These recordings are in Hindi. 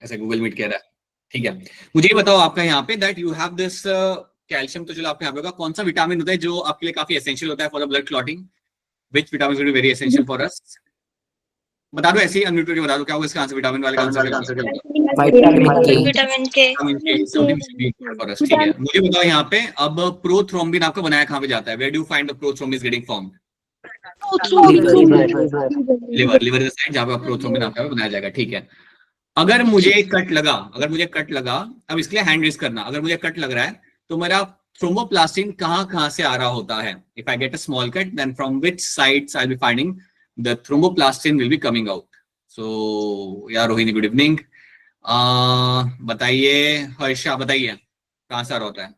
ऐसा गूगल मीट कह रहा है। ठीक है, मुझे ये बताओ आपका यहाँ पे that you have this calcium, तो चलो आपके यहाँ पे होगा, कौन सा विटामिन होता है जो आपके लिए काफी एसेंशियल होता है for the blood clotting? Which vitamin is very essential for us? बता दो ऐसे ही अनम्यूटेड बता दो क्या होगा इसका आंसर, विटामिन वाले का आंसर क्या होगा? विटामिन के। ठीक है, मुझे बताओ यहाँ पे अब प्रोथ्रोम्बिन आपका बनाया कहाँ पे जाता है? Where do you find the prothrombin is getting formed? Liver is side जहाँ पे प्रोथ्रोम्बिन आपका बनाया जाएगा। ठीक है, अगर मुझे कट लगा, अब इसके लिए हैंड रेज करना, अगर मुझे कट लग रहा है तो मेरा थ्रोम्बोप्लास्टिन कहाँ से आ रहा होता है? If I get a small cut then from which sides I will be finding the thromboplastin will be coming out? So यार रोहिणी, गुड इवनिंग, बताइए, हर्षा बताइए कहाँ से आ रहा होता है?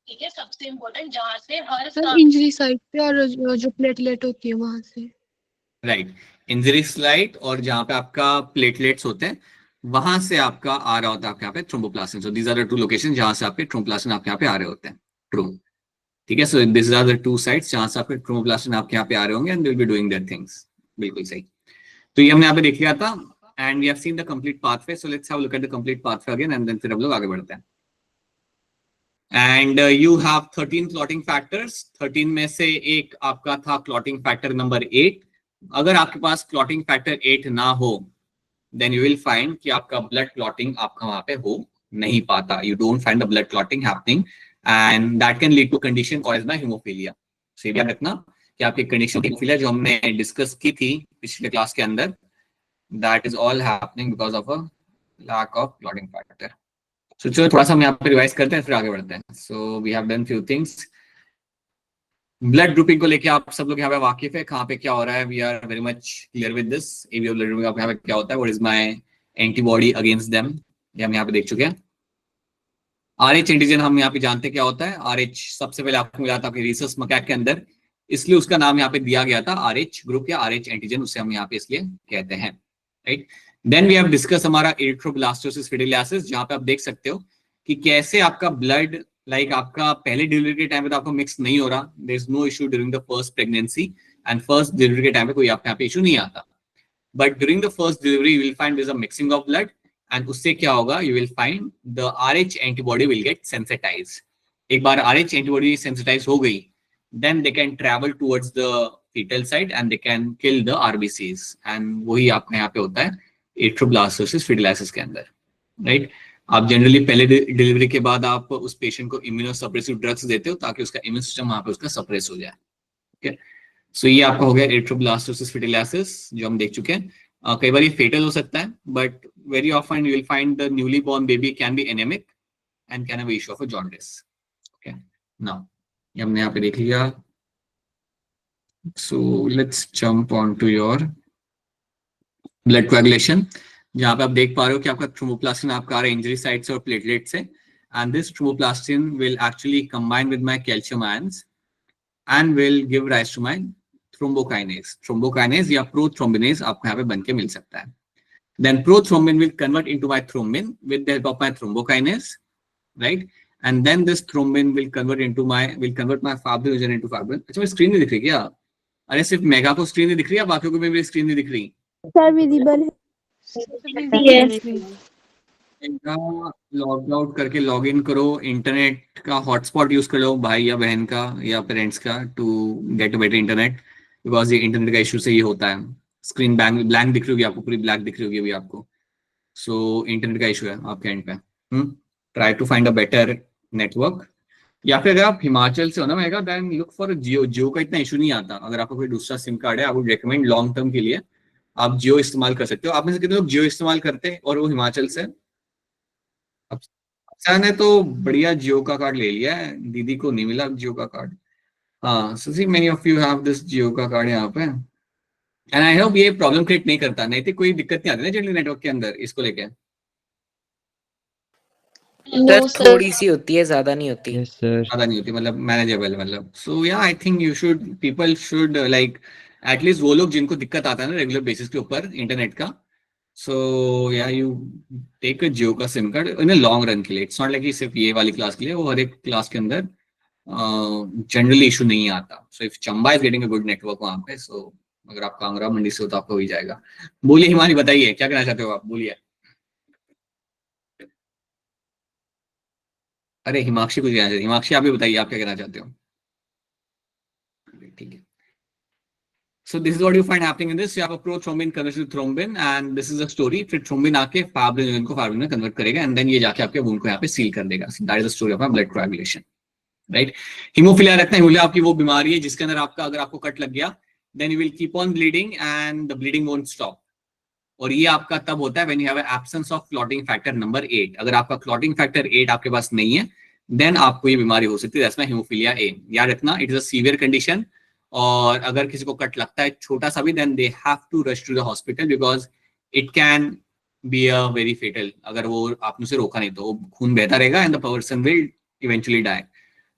ठीक है, सबसे इम्पोर्टेंट जहाँ से हर इंजरी साइट पे और जो प्लेटलेट होती है वहां से। राइट, इंजरी साइट और जहाँ पे आपका प्लेटलेट्स होते हैं वहां से आपका आ रहा होता है आपके यहाँ पे thromboplastin. So these are the two location जहां से आपके थ्रोम्बोप्लास्टिन आपके यहाँ पे आ रहे होते हैं। ट्रू, ठीक है, so this are the two sites जहां से आपके थ्रोम्बोप्लास्टिन आपके यहाँ पे आ रहे होंगे and they will be doing their things. बिल्कुल सही, तो ये हमने यहाँ पे देख लिया था and we have seen the complete pathway. So let's have a look at the complete pathway again and then फिर हम लोग आगे बढ़ते हैं। And you have 13 clotting factors, 13 में से एक आपका था क्लॉटिंग फैक्टर नंबर 8। अगर आपके पास क्लॉटिंग फैक्टर 8 ना हो देन यू विल फाइंड कि आपका ब्लड क्लॉटिंग आपका वहां पे हो नहीं पाता। You don't find the blood clotting happening and that can lead to condition called by haemophilia. सही याद रखना कि आपकी कंडीशन हीमोफीलिया जो हमने डिस्कस की थी पिछले क्लास के अंदर, that is all happening because of a lack of clotting factor. So चलो थोड़ा सा हम यहाँ पे रिवाइज करते हैं फिर आगे बढ़ते हैं। So we have done few things. Blood grouping को लेके आप सब लोग यहाँ पे वाकिफ है, कहाँ पे क्या हो रहा है? We are very much clear with this. ABO blood grouping यहाँ पे क्या होता है? What is my antibody against them, ये हम यहाँ पे देख चुके हैं। आरएच एंटीजन हम यहाँ पे जानते हैं क्या होता है। आरएच सबसे पहले आपको मिला था रिसस मकैक के अंदर, इसलिए उसका नाम यहाँ पे दिया गया था आरएच ग्रुप या आरएच एंटीजन, उसे हम यहाँ पे इसलिए कहते हैं। Right, then we have discuss हमारा एरिथ्रोब्लास्टोसिस फिटिलियासिस, जहाँ पे आप देख सकते हो कि कैसे आपका ब्लड लाइक आपका पहले डिलीवरी के टाइम पे तो आपको मिक्स नहीं हो रहा, there is no issue during the first pregnancy and first delivery के टाइम पे कोई आपके यहाँ पे इशू नहीं आता, but during the first delivery you will find there is a mixing of blood and उससे क्या होगा? You will find the Rh antibody will get sensitize. एक बार आरएच एंटीबॉडी सेंसिटाइज हो गई then they can travel towards the foetal side and they can kill the RBCs and वही आपका यहाँ पे होता है एरिथ्रोब्लास्टोसिस फिटिलियासिस के अंदर। राइट, आप जनरली पहले डिलीवरी के बाद आप उस पेशेंट को इम्यूनोसप्रेसिव ड्रग्स देते हो ताकि उसका इम्यून सिस्टम वहां पे उसका सप्रेस हो जाए। ओके, सो ये आपका हो गया एरिथ्रोब्लास्टोसिस फिटिलियासिस जो हम देख चुके हैं। कई बार ये फेटल हो सकता है but very often you will find the newly born baby can be anaemic and can have issue of a jaundice. Okay, now ये हमने यहाँ पे देख लिया। So let's jump on to your blood coagulation, जहां पे आप देख पा रहे हो कि आपका थ्रोम्बोप्लास्टिन आपका आ रहा है इंजरी साइट से और प्लेटलेट से and this thromboplastin will actually combine with my calcium ions and will give rise to my thrombokinase. Thrombokinase या प्रोथ्रोम्बिनेज आपको यहाँ पे बन के मिल सकता है। Then prothrombin will convert into my thrombin with the help of my thrombokinase, right, and then this thrombin will convert my fibrinogen into fibrin. अच्छा मेरी स्क्रीन नहीं दिख रही क्या? अरे सिर्फ मेगा को स्क्रीन नहीं दिख रही है, बाकियों को मेरी स्क्रीन नहीं दिख रही? सर विजिबल है। लॉग आउट करके लॉग इन करो, इंटरनेट का हॉटस्पॉट यूज कर लो भाई या बहन का या पेरेंट्स का to get better internet, because ये इंटरनेट का इशू से ही होता है। स्क्रीन ब्लैंक दिख रही होगी आपको, पूरी ब्लैक दिख रही होगी अभी आपको। सो इंटरनेट का इशू है आपके एंड पे। Try to find a better network, या फिर अगर आप हिमाचल से हो ना मेगा then look for Jio. Jio का इतना इशू नहीं आता। अगर आपका कोई दूसरा सिम कार्ड है I would recommend long term के लिए आप जियो इस्तेमाल कर सकते हो। आप में से कितने लोग जियो इस्तेमाल करते हैं और वो हिमाचल से? अच्छा ने तो बढ़िया जियो का कार्ड ले लिया है, दीदी को नहीं मिला जियो का कार्ड। हाँ, so see many of you have this Jio का कार्ड यहाँ पे एंड आई होप ये प्रॉब्लम क्रिएट नहीं करता, नहीं तो कोई दिक्कत नहीं आती ना जनरली नेटवर्क के अंदर इसको लेके। थोड़ी सी होती है, ज्यादा नहीं होती। ज्यादा नहीं होती मतलब मैनेजेबल, मतलब सो या I think you should people should like at least वो लोग जिनको दिक्कत आता है ना रेगुलर बेसिस के ऊपर इंटरनेट का, सो या यू टेक अ जियो का SIM card in a long run के लिए। इट्स नॉट लाइक सिर्फ ये वाली क्लास के लिए, वो हर एक क्लास के अंदर जनरली इशू नहीं आता। So if Chamba is getting a good network वहां पे, सो अगर आप कांगड़ा मंडी से हो तो आपको हो ही जाएगा। बोलिए हिमानी, बताइए क्या कहना चाहते हो आप, बोलिए। अरे हिमाक्षी को दिया, हिमाक्षी आप भी बताइए आप क्या कहना चाहते हो। ठीक है, so this is what you find happening in this. You have a prothrombin converts to thrombin and this is a story. फिर thrombin आके फाइब्रिनोजन को फाइब्रिन में कन्वर्ट करेगा and then ये जाके आपके वुंड को यहाँ पे सील कर देगा. So that is the story of blood coagulation, right? Haemophilia रखते हैं, हीमोफिलिया आपकी वो बीमारी है जिसके अंदर आपका अगर आपको कट लग गया then you will keep on bleeding and the bleeding won't stop. और ये आपका तब होता है when you have an absence of clotting factor number 8. अगर आपका clotting factor 8 आपके पास नहीं है then आपको ये बीमारी हो सकती है. That's why haemophilia A. याद रखना, it is a severe condition. और अगर किसी को कट लगता है छोटा सा भी then they have to rush to the hospital because it can be a very fatal. अगर वो आपने उसे रोका नहीं तो खून बहता रहेगा and the person will eventually die.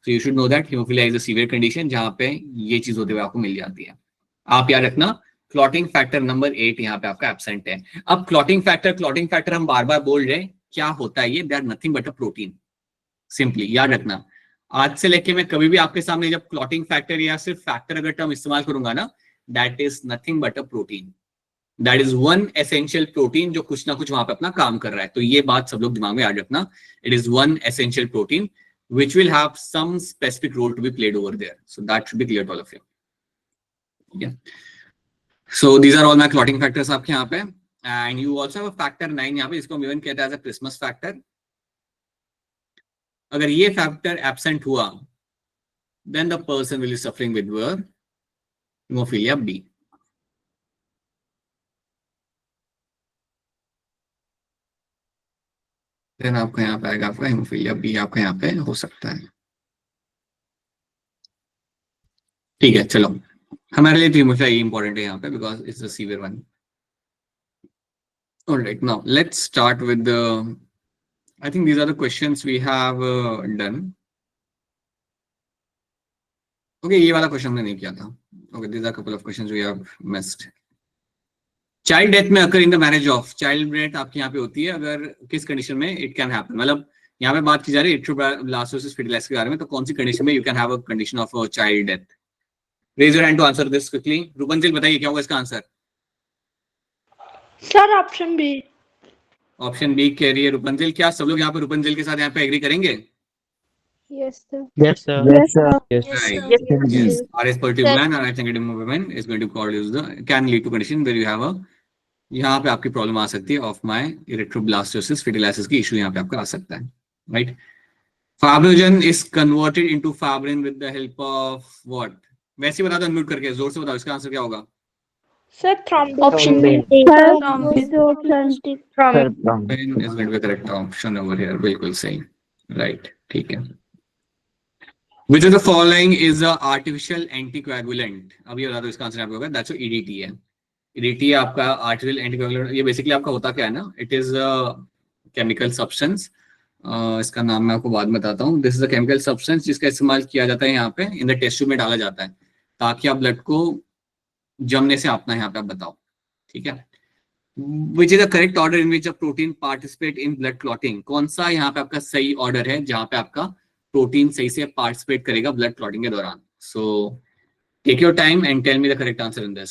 So you should know that hemophilia is a severe condition जहाँ पे ये चीज होते हुए आपको मिल जाती है. आप याद रखना क्लॉटिंग फैक्टर नंबर 8 यहाँ पे आपका एब्सेंट है. अब क्लॉटिंग फैक्टर हम बार बार बोल रहे हैं, क्या होता है ये? They are nothing but a protein. Simply याद रखना, आज से लेके मैं कभी भी आपके सामने जब क्लॉटिंग फैक्टर या सिर्फ फैक्टर अगर टर्म इस्तेमाल करूंगा ना, that is nothing but a protein. That is one essential protein जो कुछ ना कुछ वहां पे अपना काम कर रहा है. तो ये बात सब लोग दिमाग में याद रखना. It is one essential protein which will have some specific role to be played over there. So that should be clear to all of you. Yeah. So these are all my clotting factors आपके यहाँ पे. And you also have a factor 9 यहाँ पे, इसको हम even कहते हैं as a Christmas factor. अगर ये फैक्टर एब्सेंट हुआ then the person will be suffering with hemophilia B. then आपका यहाँ पे आएगा आपका हेमोफिलिया बी, आपका यहाँ पे हो सकता है. ठीक है, चलो हमारे लिए हेमोफिलिया इंपॉर्टेंट है यहाँ पे because it's a severe one. Alright, now let's start with the, I think these are the questions we have done. Okay, ये वाला क्वेश्चन हमने नहीं किया था. Okay, these are a couple of questions we have missed. Child death में occur in the marriage of, child death आपकी यहाँ पे होती है अगर किस कंडीशन में इट कैन हैपन. मतलब यहाँ पे बात की जा रही है इट्रोब्लास्टोसिस फिटलिस के बारे में, तो कौन सी कंडीशन में you can have a condition of child death. Raise your hand to answer this quickly. Rupanjal बताइए क्या होगा इसका answer. Sir option B. Option B कह रही है रूपंजल. क्या सब लोग यहाँ पे रूपंजल के साथ यहाँ पे एग्री करेंगे? Yes sir. Yes, sir. Yes, sir. Right. Yes. RS positive man or H negative woman is going to cause the can lead to condition where you have a, यहाँ पे आपकी प्रॉब्लम आ सकती है ऑफ माय इरेक्ट्रोब्लास्टोसिस फिटिलाइसिस की इशू यहाँ पे आपका आ सकता है. Right. Fibrinogen is converted into fibrin with the help of what? वैसे बता दो, अनम्यूट करके जोर से बताओ, इसका आंसर क्या होगा? Sir thrombin. Option B. Thrombin is going to be correct option over here. बिल्कुल सही. राइट, ठीक है. Which of the following is a artificial anticoagulant? अब ये बता दो इसका आंसर आपको होगा. That's EDT है. EDT आपका आर्टिफिशियल एंटीकोएगुलेंट. ये बेसिकली आपका होता क्या है ना, इट इज केमिकल सब्सटेंस. इसका नाम मैं आपको बाद में बताता हूँ. This is a chemical substance जिसका इस्तेमाल किया जाता है यहाँ पे इन द टेस्ट ट्यूब में डाला जाता है ताकि आप ब्लड को जमने से आपना यहाँ पे आप बताओ. ठीक है. विच is the correct order in which a protein participate in blood clotting? कौन सा यहाँ पे आपका सही ऑर्डर है जहाँ पे आपका प्रोटीन सही से पार्टिसिपेट करेगा ब्लड क्लॉटिंग के दौरान? So take your time and tell me the correct answer in this.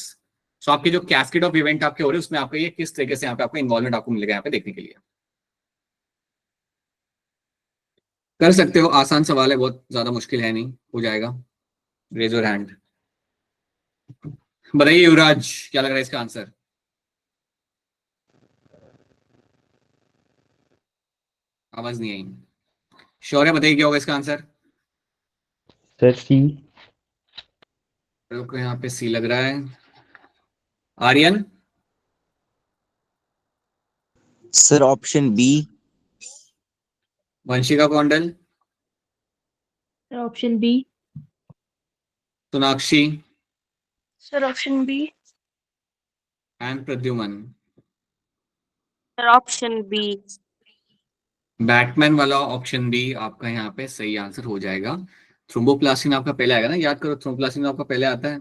So आपके जो कैस्केड ऑफ इवेंट आपके हो रहे हैं उसमें आपका ये किस तरीके से यहाँ पे आपका इन्वॉल्वमेंट आपको मिलेगा यहाँ पे देखने के लिए. कर सकते हो, आसान सवाल है, बहुत ज्यादा मुश्किल है नहीं, हो जाएगा. Raise your hand. बताइए युवराज, क्या लग रहा है इसका आंसर? आवाज नहीं आई. शौर्य बताइए क्या होगा इसका आंसर? सर सी. को यहाँ पे सी लग रहा है. Aryan? Sir option B. Vanshika Kaundal? Option B. Sonakshi? Sir option B. And Pradyuman? Sir option B. Batman वाला ऑप्शन बी आपका यहाँ पे सही आंसर हो जाएगा. थ्रोम्बोप्लास्टिन आपका पहले आएगा ना, याद करो. थ्रोम्बोप्लास्टिन आपका पहले आता है,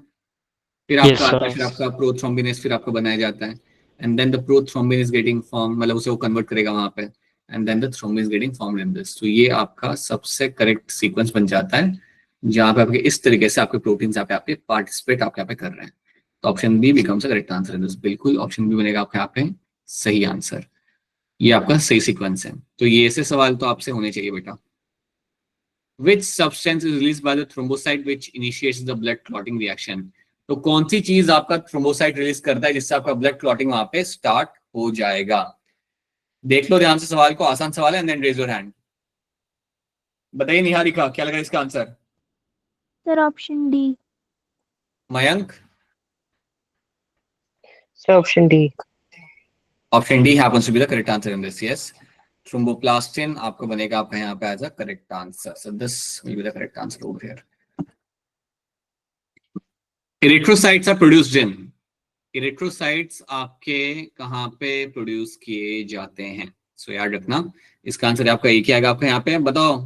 फिर आपका आता है, फिर आपका प्रोथ्रोम्बिनेस, फिर आपका बनाया जाता है and then the prothrombin is getting form, मतलब उसे वो कन्वर्ट करेगा वहां पे and then the thrombin is getting formed in this. तो ये आपका सबसे करेक्ट सीक्वेंस बन जाता है जहाँ पे आपके इस तरीके से आपके प्रोटीन यहाँ पे आपके पार्टिसिपेट आपके यहाँ पे कर रहे हैं. तो option B becomes the correct answer in this. बिल्कुल ऑप्शन बी बनेगा आपके यहाँ पे सही आंसर. ये आपका सही सीक्वेंस है. तो ये ऐसे सवाल तो आपसे होने चाहिए बेटा. Which substance is released by the thrombocyte which initiates the blood clotting reaction? तो कौन सी चीज आपका थ्रोम्बोसाइट रिलीज करता है जिससे आपका ब्लड क्लॉटिंग वहां पे स्टार्ट हो जाएगा? देख लो ध्यान से सवाल को, आसान सवाल है, and then raise your hand. बताइए निहारिका, क्या लगा इसका answer? Sir option D. Mayank? Sir option D. Option D happens to be the correct answer in this. Yes, thromboplastin आपको बनेगा आपका यहाँ पे as a correct answer. So this will be the correct answer over here. Erythrocytes are produced in. Erythrocytes आपके कहाँ पे प्रोड्यूस किए जाते हैं? सो याद रखना, इसका आंसर आपका एक ही आएगा आपका यहाँ पे. बताओ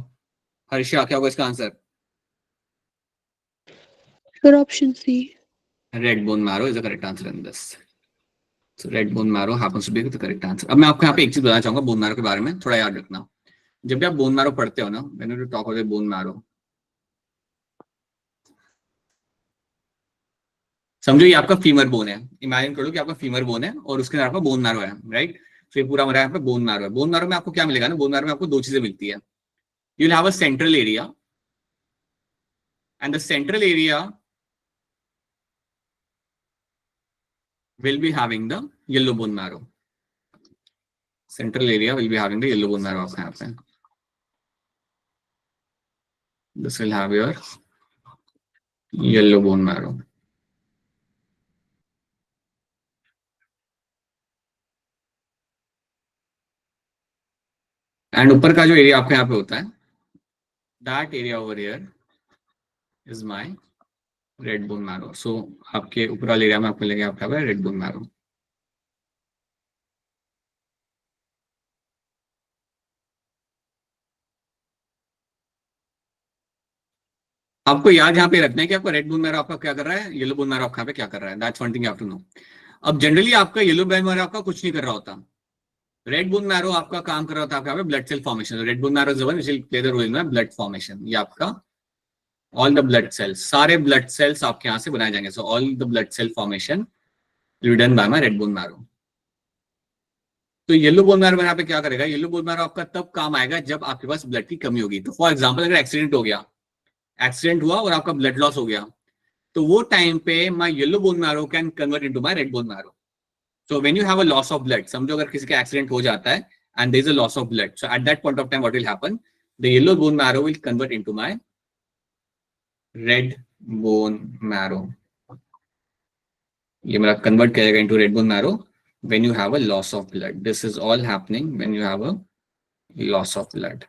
हर्षा, क्या होगा इसका answer? Sir, option C. Red bone marrow is the correct answer in this. So red bone marrow happens to be the correct answer. अब मैं आपको यहाँ पे एक चीज बताना चाहूंगा बोन मैरो के बारे में, थोड़ा याद रखना. जब भी आप बोन मैरो पढ़ते हो ना, when you talk about bone marrow, समझो ये आपका फीमर बोन है. इमेजिन करो कि आपका फीमर बोन है और उसके अंदर आपका बोन मैरो है, राइट? तो ये पूरा हमारा यहाँ पे बोन मैरो है. बोन मैरो में आपको क्या मिलेगा ना, बोन मैरो में आपको दो चीजें मिलती है. You will have a central area, and the central area will be having the yellow bone marrow. Central area will be having the yellow bone marrow आपका यहाँ पे. This will have your yellow bone marrow. And ऊपर का जो एरिया आपके यहाँ पे होता है, that area over here is my red bone marrow. So आपके ऊपर वाले एरिया में आपको मिलेगा आपका रेड बोन मैरो. आपको याद यहाँ पे रखना है कि आपका रेड बोन मैरो आपका क्या कर रहा है, येलो बोन मैरो आपका पे क्या कर रहा है. That's one thing you have to know. अब जनरली आपका येलो बोन मैरो आपका कुछ नहीं कर रहा होता. रेड बोन मैरो आपका काम कर रहा होता है आपका blood cell formation. Red bone marrow is the one which will play the role in blood formation. ये आपका all the blood cells, सारे blood cells आपके यहाँ से बनाए जाएंगे. So all the blood cell formation will be done by my red bone marrow. तो येलो बोन मैरो यहाँ पे क्या करेगा? येलो बोन मैरो आपका तब काम आएगा जब आपके पास ब्लड की कमी होगी. तो फॉर एग्जांपल अगर एक्सीडेंट हो गया, एक्सीडेंट हुआ और आपका ब्लड लॉस हो गया, तो वो टाइम पे my yellow bone marrow can convert into my red bone marrow. So when you have a loss of blood, समझो अगर किसी का एक्सीडेंट हो जाता है and there is a loss of blood, so at that point of time what will happen, the yellow bone marrow will convert into my red bone marrow. ये मेरा कन्वर्ट करेगा into red bone marrow when you have a loss of blood. This is all happening when you have a loss of blood.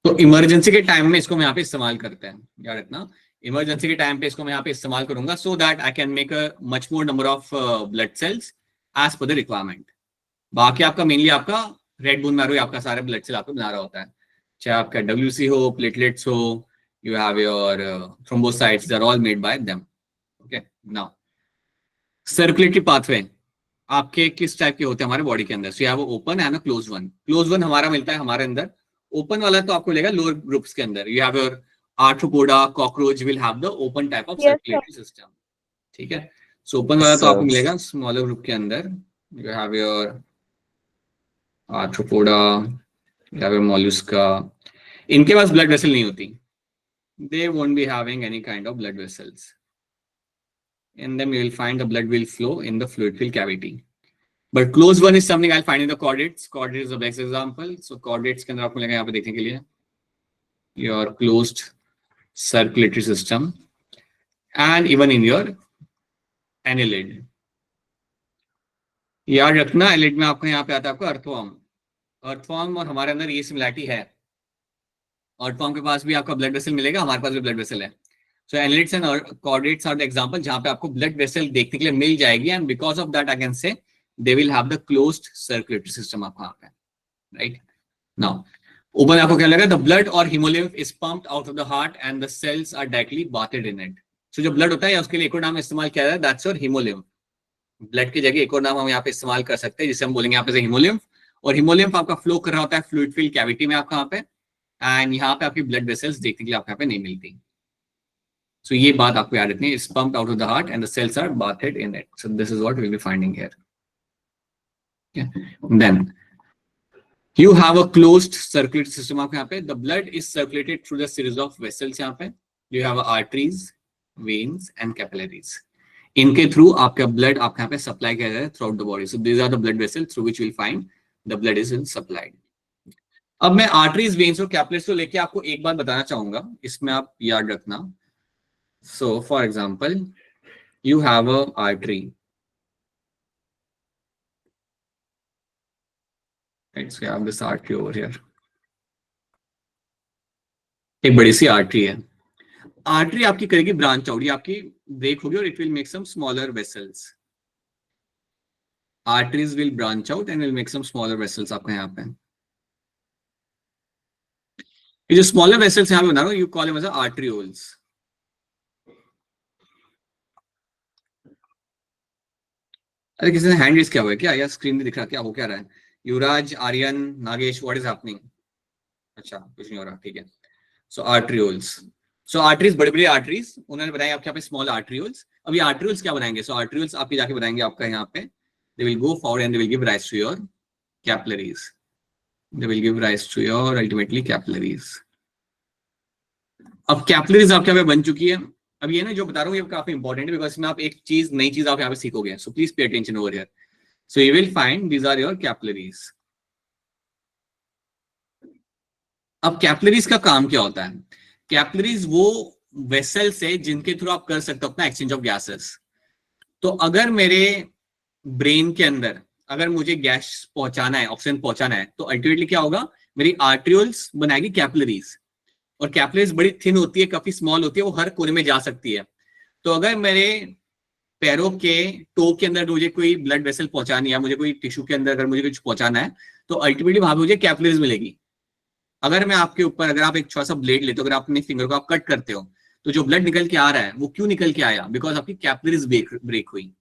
तो इमरजेंसी के टाइम में इसको मैं यहाँ पे इस्तेमाल करते हैं, याद रखना. इमरजेंसी के टाइम पे इसको मैं यहाँ पे इस्तेमाल करूंगा so that I can make a much more number of blood cells as per the requirement. बाकी आपका मेनली आपका रेड बोन मैरो आपका सारे ब्लड सेल आपको बना रहा होता है, चाहे आपका WC हो, प्लेटलेट्स हो, you have your thrombocytes, they are all made by them. Okay, now circulatory pathway आपके किस टाइप के होते हैं हमारे बॉडी के अंदर? So you have open and a closed one. Closed one हमारा मिलता है हमारे अंदर. ओपन वाला तो आपको मिलेगा लोअर ग्रुप्स के अंदर. You have your arthropoda, cockroach will have the open type of circulatory system. ठीक है, so open वाला तो आपको मिलेगा स्मॉलर ग्रुप के अंदर. You have your arthropoda, you have your mollusca. इनके पास ब्लड वेसल नहीं होती. They won't be having any kind of blood vessels. In them you will find the blood will flow in the fluid filled cavity. But closed one is something I'll find in the chordates. Chordates is the best example. So chordates के अंदर आपको मिलेगा यहाँ पे देखने के लिए your closed circulatory system and even in your annelid. याद रखना एलिड में आपको यहाँ पे आता है आपको अर्थवॉर्म. अर्थवॉर्म और हमारे अंदर ये सिमिलैरिटी है. अर्थवॉर्म के पास भी आपका ब्लड वेसल मिलेगा, हमारे पास भी ब्लड वेसल है. So annelids and chordates are the example जहां पे आपको ब्लड वेसल देखने के लिए मिल जाएगी and because of that I can say they will have the closed circulatory system आपका यहाँ पे, राइट. नाउ ऊपर आपको क्या लगा? द ब्लड और haemolymph is pumped out of the heart and the cells are directly bathed in it. So जो ब्लड होता है उसके लिए एक और नाम इस्तेमाल किया जाता है, दैट्स योर हीमोलिम्फ. ब्लड की जगह एक और नाम हम यहाँ पे इस्तेमाल कर सकते हैं जिसे हम बोलेंगे यहाँ पे हीमोलिम्फ. और हीमोलिम्फ आपका फ्लो कर रहा होता है फ्लूइड फिल्ड कैविटी में आपका यहाँ पे, एंड यहाँ पे आपकी ब्लड वेसल्स देखने के लिए आपको यहाँ पे नहीं मिलती. सो ये बात आपको याद रखनी है. Is pumped out of the heart and the cells are bathed in it. So this is what we will be finding here. Then You have a closed circulatory system आपके यहाँ पे. The blood is circulated through the series of vessels यहाँ पे. You have arteries, veins and capillaries. इनके थ्रू आपका ब्लड आपके यहाँ पे सप्लाई किया जाता है throughout the body. So these are the blood vessels through which you will find the blood is supplied. अब मैं आर्टरीज, वेन्स और कैपिलरीज को लेके आपको एक बात बताना चाहूंगा, इसमें आप याद रखना. So for example you have a artery. So you have this artery over here. एक बड़ी सी आर्टरी है. आर्टरी आपकी करेगी ब्रांच आउट, आपकी ब्रेक होगी और it will make some smaller vessels. Arteries will branch out and will make some smaller vessels. आपका यहाँ पे ये जो स्मॉलर वेसल्स यहाँ पे बना रहा हूँ, you call them as arterioles. अरे किसी ने हैंड रेज किया हुआ है क्या? या स्क्रीन में दिख रहा क्या हो क्या रहा है? Yuvraj, Aryan, Nagesh, what is happening? अच्छा कुछ नहीं हो रहा, ठीक है. सो आर्टरियोल्स. सो आर्टरीज, बड़ी बड़ी आर्टरीज उन्होंने बनाई आपके यहाँ पे स्मॉल आर्टरियोल्स. अब ये आर्टरियोल्स क्या बनाएंगे? सो आर्टरियोल्स आपके जाके बनाएंगे आपका यहाँ पे, they will go forward and they will give rise to your capillaries. They will give rise to your ultimately capillaries. अब कैपिलरीज आपके यहाँ पे बन चुकी है. अब ये ना जो बता रहा हूँ ये काफी इंपॉर्टेंट है, बिकॉज इसमें आप एक चीज, नई चीज आप यहाँ पे सीखोगे. So please pay attention over here. So you will find these are your capillaries. अब कैपिलरीज का काम क्या होता है? कैपिलरीज वो वेसल्स है जिनके थ्रू आप कर सकते हो अपना एक्सचेंज ऑफ गैसेस. तो अगर मेरे ब्रेन के अंदर अगर मुझे गैस पहुंचाना है, ऑक्सीजन पहुंचाना है, तो अल्टीमेटली क्या होगा? मेरी आर्टरियोल्स बनाएगी कैपिलरीज. और कैपिलरीज बड़ी थिन होती है, काफी स्मॉल होती है, वो हर कोने में जा सकती है. तो अगर मेरे पैरों के टो के अंदर मुझे कोई ब्लड वेसल पहुंचानी है, मुझे कोई टिश्यू के अंदर अगर मुझे कुछ पहुंचाना है, तो अल्टीमेटली वहां पे मुझे कैपिलरीज मिलेगी. अगर मैं आपके ऊपर, अगर आप एक छोटा सा ब्लेड लेते हो, अगर आप अपने फिंगर को आप कट करते हो, तो जो ब्लड निकल के आ रहा है वो क्यों निकल के आया? बिकॉज आपकी कैपिलरीज ब्रेक हुई.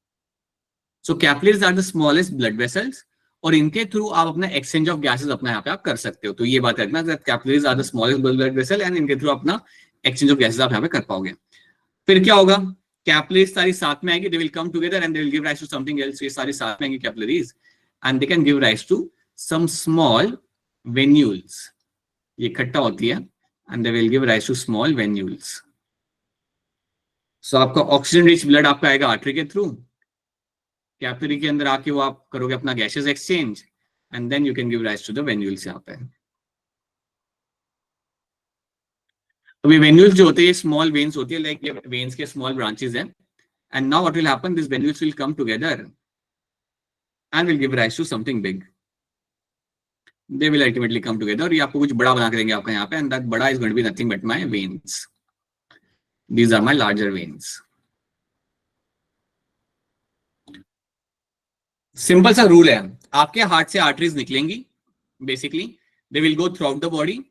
So capillaries are the smallest blood vessels और इनके थ्रू आप अपना एक्सचेंज ऑफ गैसेस अपना यहाँ पे आप कर सकते हो. तो ये बात रखना, capillaries are the smallest blood vessel and इनके थ्रू अपना एक्सचेंज ऑफ गैसेस आप यहाँ पे कर पाओगे. फिर क्या होगा? कैपिलरीज सारी साथ में आएगी, they will come together and they will give rise to something else. ये सारी साथ में आएंगी capillaries and they can give rise to some small venules. ये इकट्ठा होती है and they will give rise to small venules. So आपका ऑक्सीजन रिच ब्लड आपका आएगा आर्टरी के थ्रू, कैपिलरी के अंदर आके वो आप करोगे अपना gases exchange and then you can give rise to the venules. यहाँ पे तो ये वेन्यूल्स जो होते हैं स्मॉल वेन्स होती है, लाइक ये वेन्स के स्मॉल ब्रांचेस हैं. And now what will happen? This venules will come together and will give rise to something big. They will ultimately come together और ये आपको कुछ बड़ा बना के देंगे आपका यहाँ पे. एंड दैट बड़ा is going to be nothing but my veins. These are my larger veins. Simple सा रूल है, आपके हार्ट से आर्टरीज निकलेंगी, basically they will go throughout the body.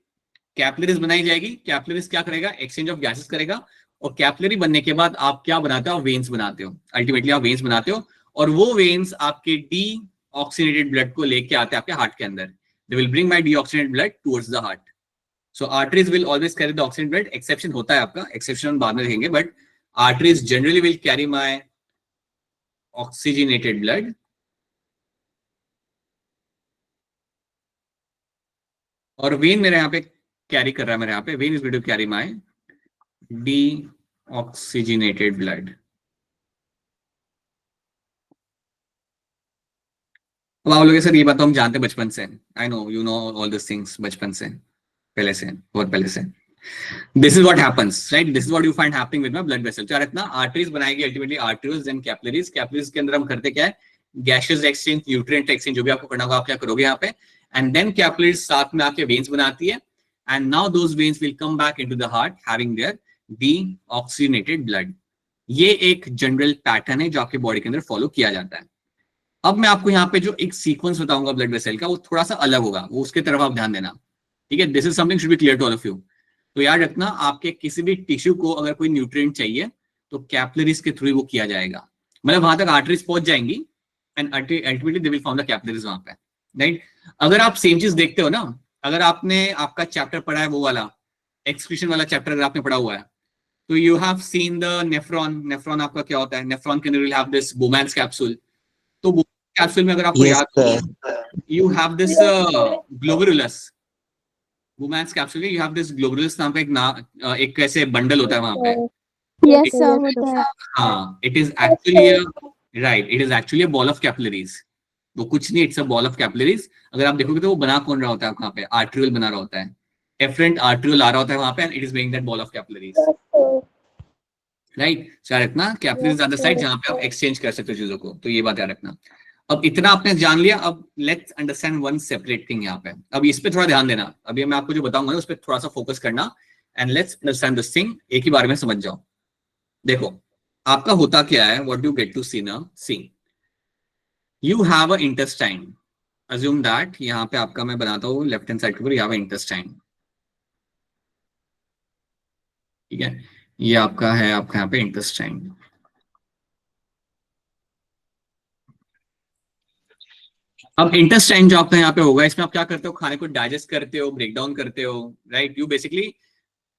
Capillaries बनाई जाएगी. कैपिलरीज क्या करेगा? एक्सचेंज ऑफ गैसेस करेगा. और कैपिलरी बनने के बाद आप क्या बनाते हो? वेन्स बनाते हो. अल्टीमेटली आप वेन्स बनाते हो और वो वेन्स आपके डी ऑक्सीनेटेड ब्लड को लेके आते हैं आपके हार्ट के अंदर. They will bring my D oxygenated blood towards the heart. So arteries will always carry the oxygenated blood. Exception होता है आपका, एक्सेप्शन हम बाद में देखेंगे, but arteries generally will carry my oxygenated blood और वेन मेरे यहाँ पे कैरी कर रहा है, मेरे यहाँ पे vein is going to carry my deoxygenated blood. अब आप लोग सर ये बात तो हम जानते हैं बचपन से. I know you know all this things बचपन से, पहले से, बहुत पहले से. This is what happens, right? This is what you find happening with my blood vessel. चार इतना आर्टरीज बनाएगी ultimately arteries then capillaries. Capillaries के अंदर हम करते क्या है? गैसेस एक्सचेंज, न्यूट्रिएंट एक्सचेंज, जो भी आपको करना होगा आप क्या करोगे यहाँ पे. एंड देन कैपिलरीज साथ में आके वेन्स बनाती है and now those veins will come back into the heart having their deoxygenated blood. ये एक जनरल पैटर्न है जो आपके बॉडी के अंदर फॉलो किया जाता है. अब मैं आपको यहाँ पे जो एक सीक्वेंस बताऊंगा ब्लड वेसल का, वो थोड़ा सा अलग होगा, वो उसके तरफ आप ध्यान देना, ठीक है? This is something should be clear to all of you. तो याद रखना, आपके किसी भी टिश्यू को अगर कोई न्यूट्रिएंट चाहिए तो कैपिलरीज के थ्रू वो किया जाएगा. मतलब वहां तक आर्टरीज पहुंच जाएंगी and ultimately they will found the capillaries वहां पे, राइट? अगर आप सेम चीज देखते हो ना, अगर आपने आपका चैप्टर पढ़ा है वो वाला एक्सक्रीशन वाला चैप्टर अगर आपने पढ़ा हुआ है, तो you have seen the nephron. Nephron आपका क्या होता है? नेफ्रॉन के अंदर will have this Bowman's capsule. तो कैप्सूल में अगर आपको Yes, याद हो, sir. You have this glomerulus, Bowman's capsule में यू हैव दिस ग्लोबरुलस नाम का एक ऐसे बंडल होता है वहां पे। Yes, sir, होता है. हाँ, it is actually right, it is actually a ball of capillaries. वो कुछ नहीं, it's a ball of capillaries. अगर आप देखोगे तो वो बना कौन रहा होता है वहां पे, आर्ट्रियोल बना रहा होता है, एफरेंट आर्ट्रियोल आ रहा होता है वहां पे, and it is making that ball of capillaries, right. So याद रखना कैपिलरीज आर द साइड जहां पे आप एक्सचेंज कर सकते हो चीजों को, तो ये बात याद रखना। अब इतना आपने जान लिया, अब let's understand one separate thing यहाँ पे। अब इस पे थोड़ा ध्यान देना, अभी मैं आपको जो बताऊंगा ना उस पर थोड़ा सा फोकस करना, and let's understand this thing, एक ही बार में समझ जाओ। देखो आपका होता क्या है, what you get to see ना, see you have a intestine, assume that, यहाँ पे आपका मैं बनाता हूँ लेफ्ट हैंड साइड के ऊपर, यू हैव अ इंटेस्टाइन, ठीक है, ये आपका है, आपका यहाँ पे इंटेस्टाइन। अब इंटेस्टाइन जो आपका यहाँ पे होगा, इसमें आप क्या करते हो, खाने को डाइजेस्ट करते हो, ब्रेक डाउन करते हो, right. You basically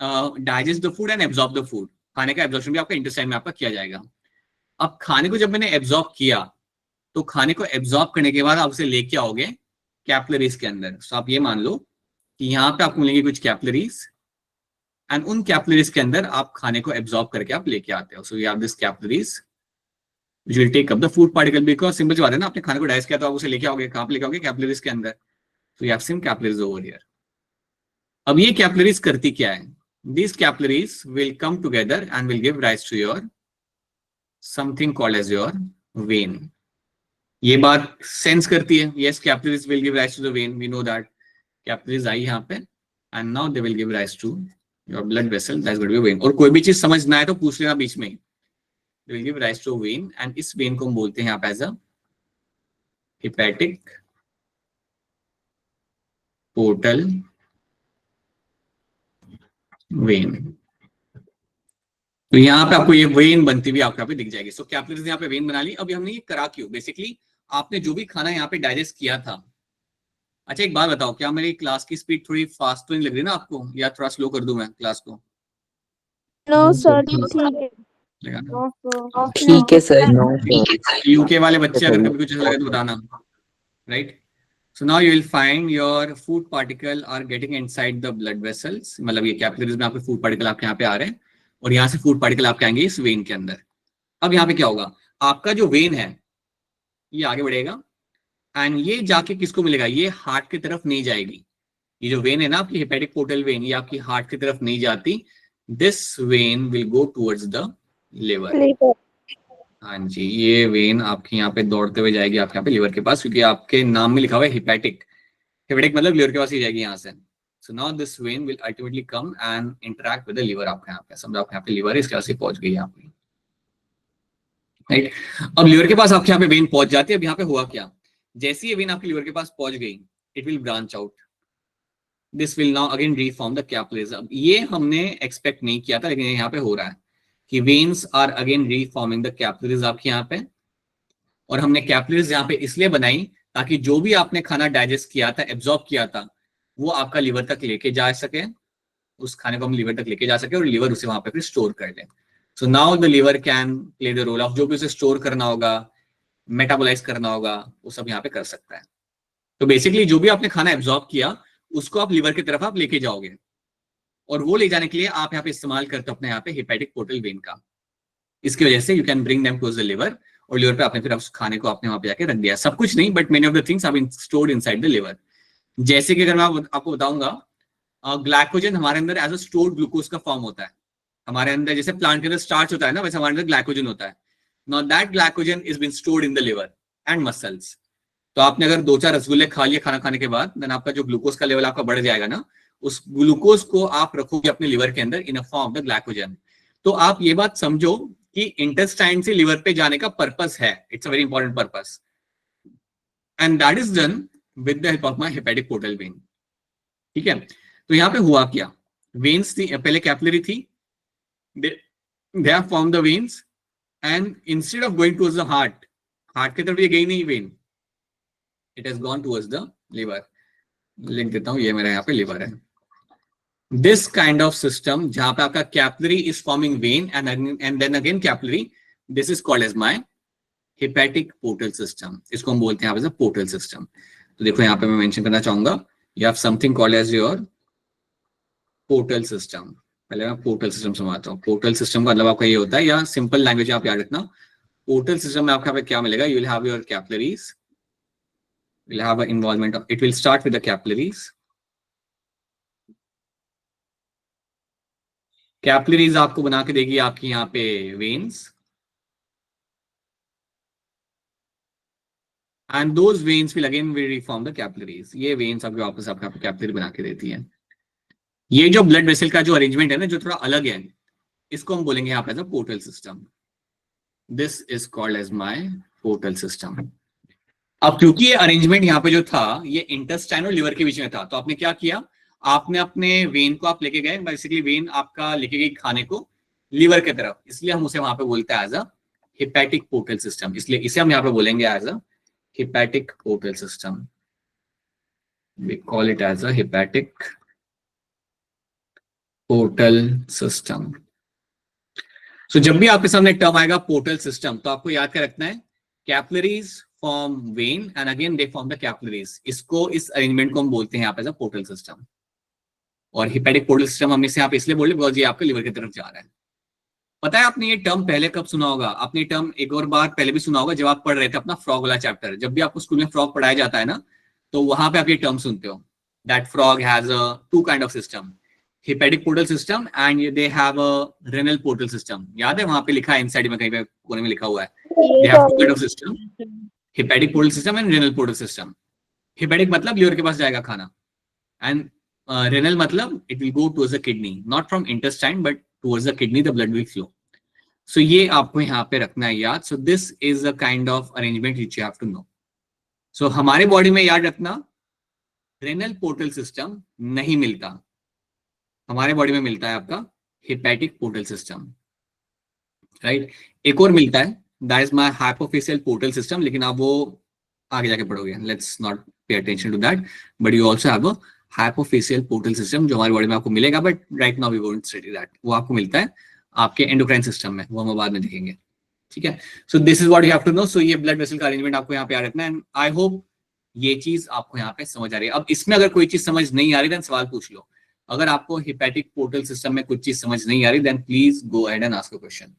digest the food and absorb the food. खाने का एब्जॉर्प्शन भी आपका इंटेस्टाइन में आपका किया जाएगा। अब खाने को जब मैंने एब्जॉर्ब किया, तो खाने को एब्जॉर्ब करने के बाद आप उसे लेके आओगे कैपिलरीज के अंदर। तो आप ये मान लो कि यहाँ पे आपको मिलेंगे कुछ कैपिलरीज, एंड उन कैपिलरीज के अंदर आप खाने को एब्जॉर्ब करके आप लेके आते हो। So you have this capillaries which will take up the food particle, because simple सी बात है ना, आपने खाने को डाइजेस्ट किया तो आप उसे लेके आओगे, कहाँ पे लेके आओगे, कैपिलरीज के अंदर। तो you have some capillaries over here. अब ये कैपिलरीज करती क्या है, these capillaries will come together and will give rise to your something called as your vein. ये बात सेंस करती है, yes, capillaries will give rise to the vein, we know that. Capillaries आई यहाँ पे, and now they will give rise to your blood vessel, that's going to be a vein. और कोई भी चीज समझ ना आए तो पूछ लेना बीच में ही। They will give rise to a vein, and इस vein को हम बोलते हैं आप as a hepatic portal vein। तो यहाँ पे आपको ये वेन बनती हुई आपको यहाँ पे दिख जाएगी। सो कैपिलरीज यहाँ पे वेन बना ली। अभी हमने ये करा क्यों, बेसिकली आपने जो भी खाना यहाँ पे डाइजेस्ट किया था। अच्छा एक बात बताओ, क्या मेरी क्लास की स्पीड थोड़ी फास्ट तो नहीं लग रही ना आपको, या थोड़ा स्लो कर दूं मैं क्लास को? No, sir, ठीक है. ठीक है सर। No, sir. यूके वाले बच्चे अगर कभी कुछ ऐसा लगे तो बताना, right. So now you will find your food particle are getting inside the blood vessels, मतलब ये कैपिलरीज में आपके फूड पार्टिकल आपके यहाँ पे आ रहे हैं, और यहाँ से फूड पार्टिकल आपके आएंगे इस वेन के अंदर। अब यहाँ पे क्या होगा, आपका जो वेन है ये आगे बढ़ेगा, एंड ये जाके किसको मिलेगा, ये हार्ट की तरफ नहीं जाएगी। ये जो वेन है ना आपकी हेपेटिक पोर्टल वेन, ये आपकी हार्ट की तरफ नहीं जाती। This when will go towards the liver. हाँ जी, ये वेन आपके यहाँ पे दौड़ते हुए जाएगी आपके यहाँ पे लिवर के पास, क्योंकि आपके नाम में लिखा हुआ है हिपैटिक। हिपैटिक मतलब लिवर के पास ही जाएगी यहाँ से। So now this when will ultimately come and interact with the liver. आपके यहाँ पे समझो आपके यहाँ पे लिवर है, इसके पास से पहुंच गई यहाँ पे, राइट। अब लिवर के पास आपके यहाँ पे वेन पहुंच जाती है। अब यहाँ पे हुआ क्या, जैसे ये वेन आपके लिवर के पास पहुंच गई, it will branch out. This will now again reform the capillaries. अब ये हमने एक्सपेक्ट नहीं किया था, लेकिन यहाँ पे हो रहा है कि veins are again reforming the capillaries आपके यहाँ पे। और हमने कैपिलरीज यहाँ पे इसलिए बनाई ताकि जो भी आपने खाना डाइजेस्ट किया था, एब्जॉर्ब किया था, वो आपका लिवर तक लेके जा सके, उस खाने को हम लिवर तक लेके जा सके, और लिवर उसे वहां पे फिर स्टोर कर ले। So now the liver can play the role of, जो भी उसे स्टोर करना होगा, मेटाबोलाइज करना होगा, वो सब यहाँ पे कर सकता है। तो बेसिकली जो भी आपने खाना एब्जॉर्ब किया, उसको आप लिवर की तरफ आप लेके जाओगे, और वो ले जाने के लिए आप यहाँ पे इस्तेमाल करते हो अपने यहाँ पे हेपेटिक पोर्टल वेन का। इसकी वजह से you can bring them towards the liver, और लिवर पे आपने फिर उस खाने को आपने वहां पे जाके रख दिया। सब कुछ नहीं, but many of the things have been stored inside the liver. जैसे कि अगर मैं आपको बताऊंगा, ग्लाइकोजन हमारे अंदर एज अ स्टोर्ड ग्लूकोज का फॉर्म होता है। हमारे अंदर जैसे प्लांट के अंदर स्टार्च होता है ना, वैसे हमारे अंदर ग्लाइकोजन होता है। Now that glycogen is been stored in the liver and muscles. तो आपने अगर 2-4 रसगुल्ले खा लिए खाना खाने के बाद, देन आपका जो ग्लूकोज का लेवल आपका बढ़ जाएगा ना, उस ग्लूकोज को आप रखोगे अपने लिवर के अंदर in a form of the glycogen. तो आप ये बात समझो कि इंटेस्टाइन से लिवर पे जाने का पर्पस है, it's a very important purpose, and that is done with the help of my hepatic portal when. ठीक है, तो यहाँ पे हुआ क्या, वेन्स थी, पहले कैपिलरी थी, they have formed the veins, and instead of going towards the heart, heart की तरफ ये गई नहीं when, it has gone towards the liver. Link देता हूं, ये मेरा यहाँ पे लिवर है। दिस काइंड ऑफ सिस्टम जहां पे आपका capillary is forming vein and then again capillary, this is called as my hepatic portal system, इसको हम बोलते हैं यहाँ पे पोर्टल सिस्टम। तो देखो यहाँ पे मैं मेंशन करना चाहूंगा, you have something called as your portal system. पहले मैं पोर्टल सिस्टम समझाता हूँ। पोर्टल सिस्टम का मतलब आपका ये होता है, या सिंपल लैंग्वेज आप याद रखना, पोर्टल सिस्टम में आपके यहाँ पे क्या मिलेगा, you will have your capillaries, will have a involvement of, it will start with the capillaries. Capillaries आपको बना के देगी आपकी यहाँ पे veins, and those veins will again will reform the capillaries. ये वेन्स आपके वापस आपका कैपिलरी बना के देती है। ये जो ब्लड वेसल का जो अरेंजमेंट है ना, जो थोड़ा अलग है, इसको हम बोलेंगे यहाँ पे as a portal system. This is called as my portal system. अब क्योंकि ये अरेंजमेंट यहाँ पे जो था, ये इंटेस्टाइन और लिवर के बीच में था, तो आपने क्या किया, आपने अपने वेन को आप लेके गए, बेसिकली वेन आपका लेके गई खाने को लिवर की तरफ, इसलिए हम उसे वहां पे बोलते हैं as a hepatic portal system. इसलिए इसे हम यहाँ पे बोलेंगे as a hepatic portal system. We call it as a hepatic portal system. So जब भी आपके सामने टर्म आएगा पोर्टल सिस्टम, तो आपको याद कर रखना है, capillaries form when and again they form the capillaries. इसको, इस अरेंजमेंट को हम बोलते हैं यहाँ पे एज अ पोर्टल सिस्टम। और हिपेटिक पोर्टल सिस्टम हम इसे यहाँ पे इसलिए बोल रहे हैं बिकॉज ये आपके लिवर की तरफ जा रहा है। पता है आपने ये टर्म पहले कब सुना होगा, आपने टर्म एक और बार पहले भी सुना होगा जब आप पढ़ रहे थे अपना फ्रॉग वाला चैप्टर। जब भी आपको स्कूल में फ्रॉग पढ़ाया जाता है ना, तो वहां पे आप ये टर्म सुनते हो, that frog has a two kind of system, hepatic portal system and they have a renal portal system. याद है वहां पे लिखा है, इनसाइड में कहीं पे कोने में लिखा हुआ है, they have two kind of system, hepatic portal system and renal portal system. Hepatic मतलब लिवर के पास जाएगा खाना, एंड रेनल मतलब it will go towards the kidney, not from intestine but towards the kidney the blood will flow. So ये आपको यहाँ पे रखना है याद। So this is a kind of arrangement which you have to know. So हमारे बॉडी में याद रखना, रेनल पोर्टल सिस्टम नहीं मिलता, हमारे बॉडी में मिलता है आपका हेपेटिक पोर्टल सिस्टम, राइट। एक और मिलता है, that is my hypophyseal portal system, लेकिन आप वो आगे जाके पढ़ोगे, let's not pay attention to that, but you also have a hypophyseal portal system जो हमारी बॉडी में आपको मिलेगा, but right now we won't study that. वो आपको मिलता है आपके एंडोक्राइन सिस्टम में, वो हम बाद में देखेंगे, ठीक है। So this is what you have to know. So ये ब्लड वेसल का अरेंजमेंट आपको यहाँ पे याद रखना है, एंड आई होप ये चीज आपको यहाँ पे समझ आ रही है। अब इसमें अगर कोई चीज समझ नहीं आ रही देन सवाल पूछ लो। अगर आपको हेपेटिक पोर्टल सिस्टम में कुछ चीज समझ नहीं आ रही then please go ahead and ask a question.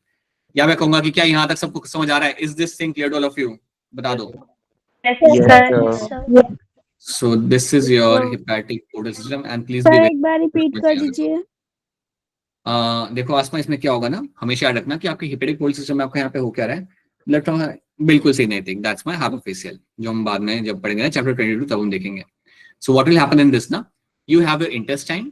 या मैं कहूंगा कि क्या यहाँ तक सबको समझ आ रहा है, is this thing clear to all of you, बता दो। So this is your hepatic portal system and please sir एक बार रिपीट कर दीजिए। देखो आसमा, इसमें क्या होगा ना, हमेशा याद रखना कि आपके हेपेटिक पोर्टल सिस्टम में आपका यहाँ पे हो क्या रहा है, ब्लड फ्लो बिल्कुल सही नहीं थिंग, दैट्स माय हाइपोफेशियल, जो हम बाद में जब पढ़ेंगे ना चैप्टर 22 तब हम देखेंगे। So what will happen in this ना, you have your intestine,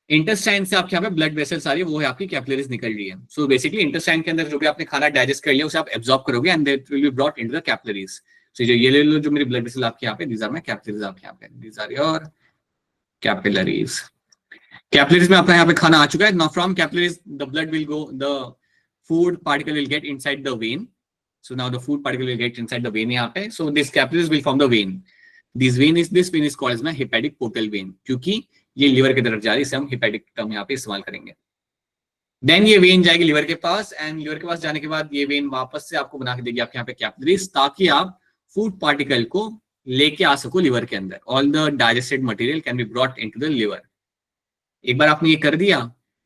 intestine से आपके यहाँ पे ब्लड वेसल्स आ रही है, वो है आपकी कैपिलरीज निकल रही है। सो बेसिकली इंटेस्टाइन के अंदर जो भी आपने खाना डाइजेस्ट कर लिया उसे आप एब्जॉर्ब करोगे and it will be brought into the capillaries. So ये ले लो जो मेरी ब्लड वेसल आपके यहाँ पे, दीज आर माय कैपिलरीज, आपके यहाँ पे these are your capillaries. Capillaries में आपका यहाँ पे खाना आ चुका है। Now from capillaries the blood will go, the food particle will get inside the vein. So now the food particle will get inside the vein यहाँ पे। So this capillaries will form the vein, this vein is called as my hepatic portal vein, क्योंकि ये लिवर की तरफ जा रही है, इसे हम हेपेटिक टर्म यहाँ पे इस्तेमाल करेंगे। देन ये वेन जाएगी लिवर के पास, एंड लिवर के पास जाने के बाद ये वेन वापस से आपको बना के देगी आपके यहाँ पे कैपिलरीज, ताकि आप फूड पार्टिकल को लेके आ सको लिवर के अंदर। All the digested material can be brought into the liver. एक बार आपने ये कर दिया,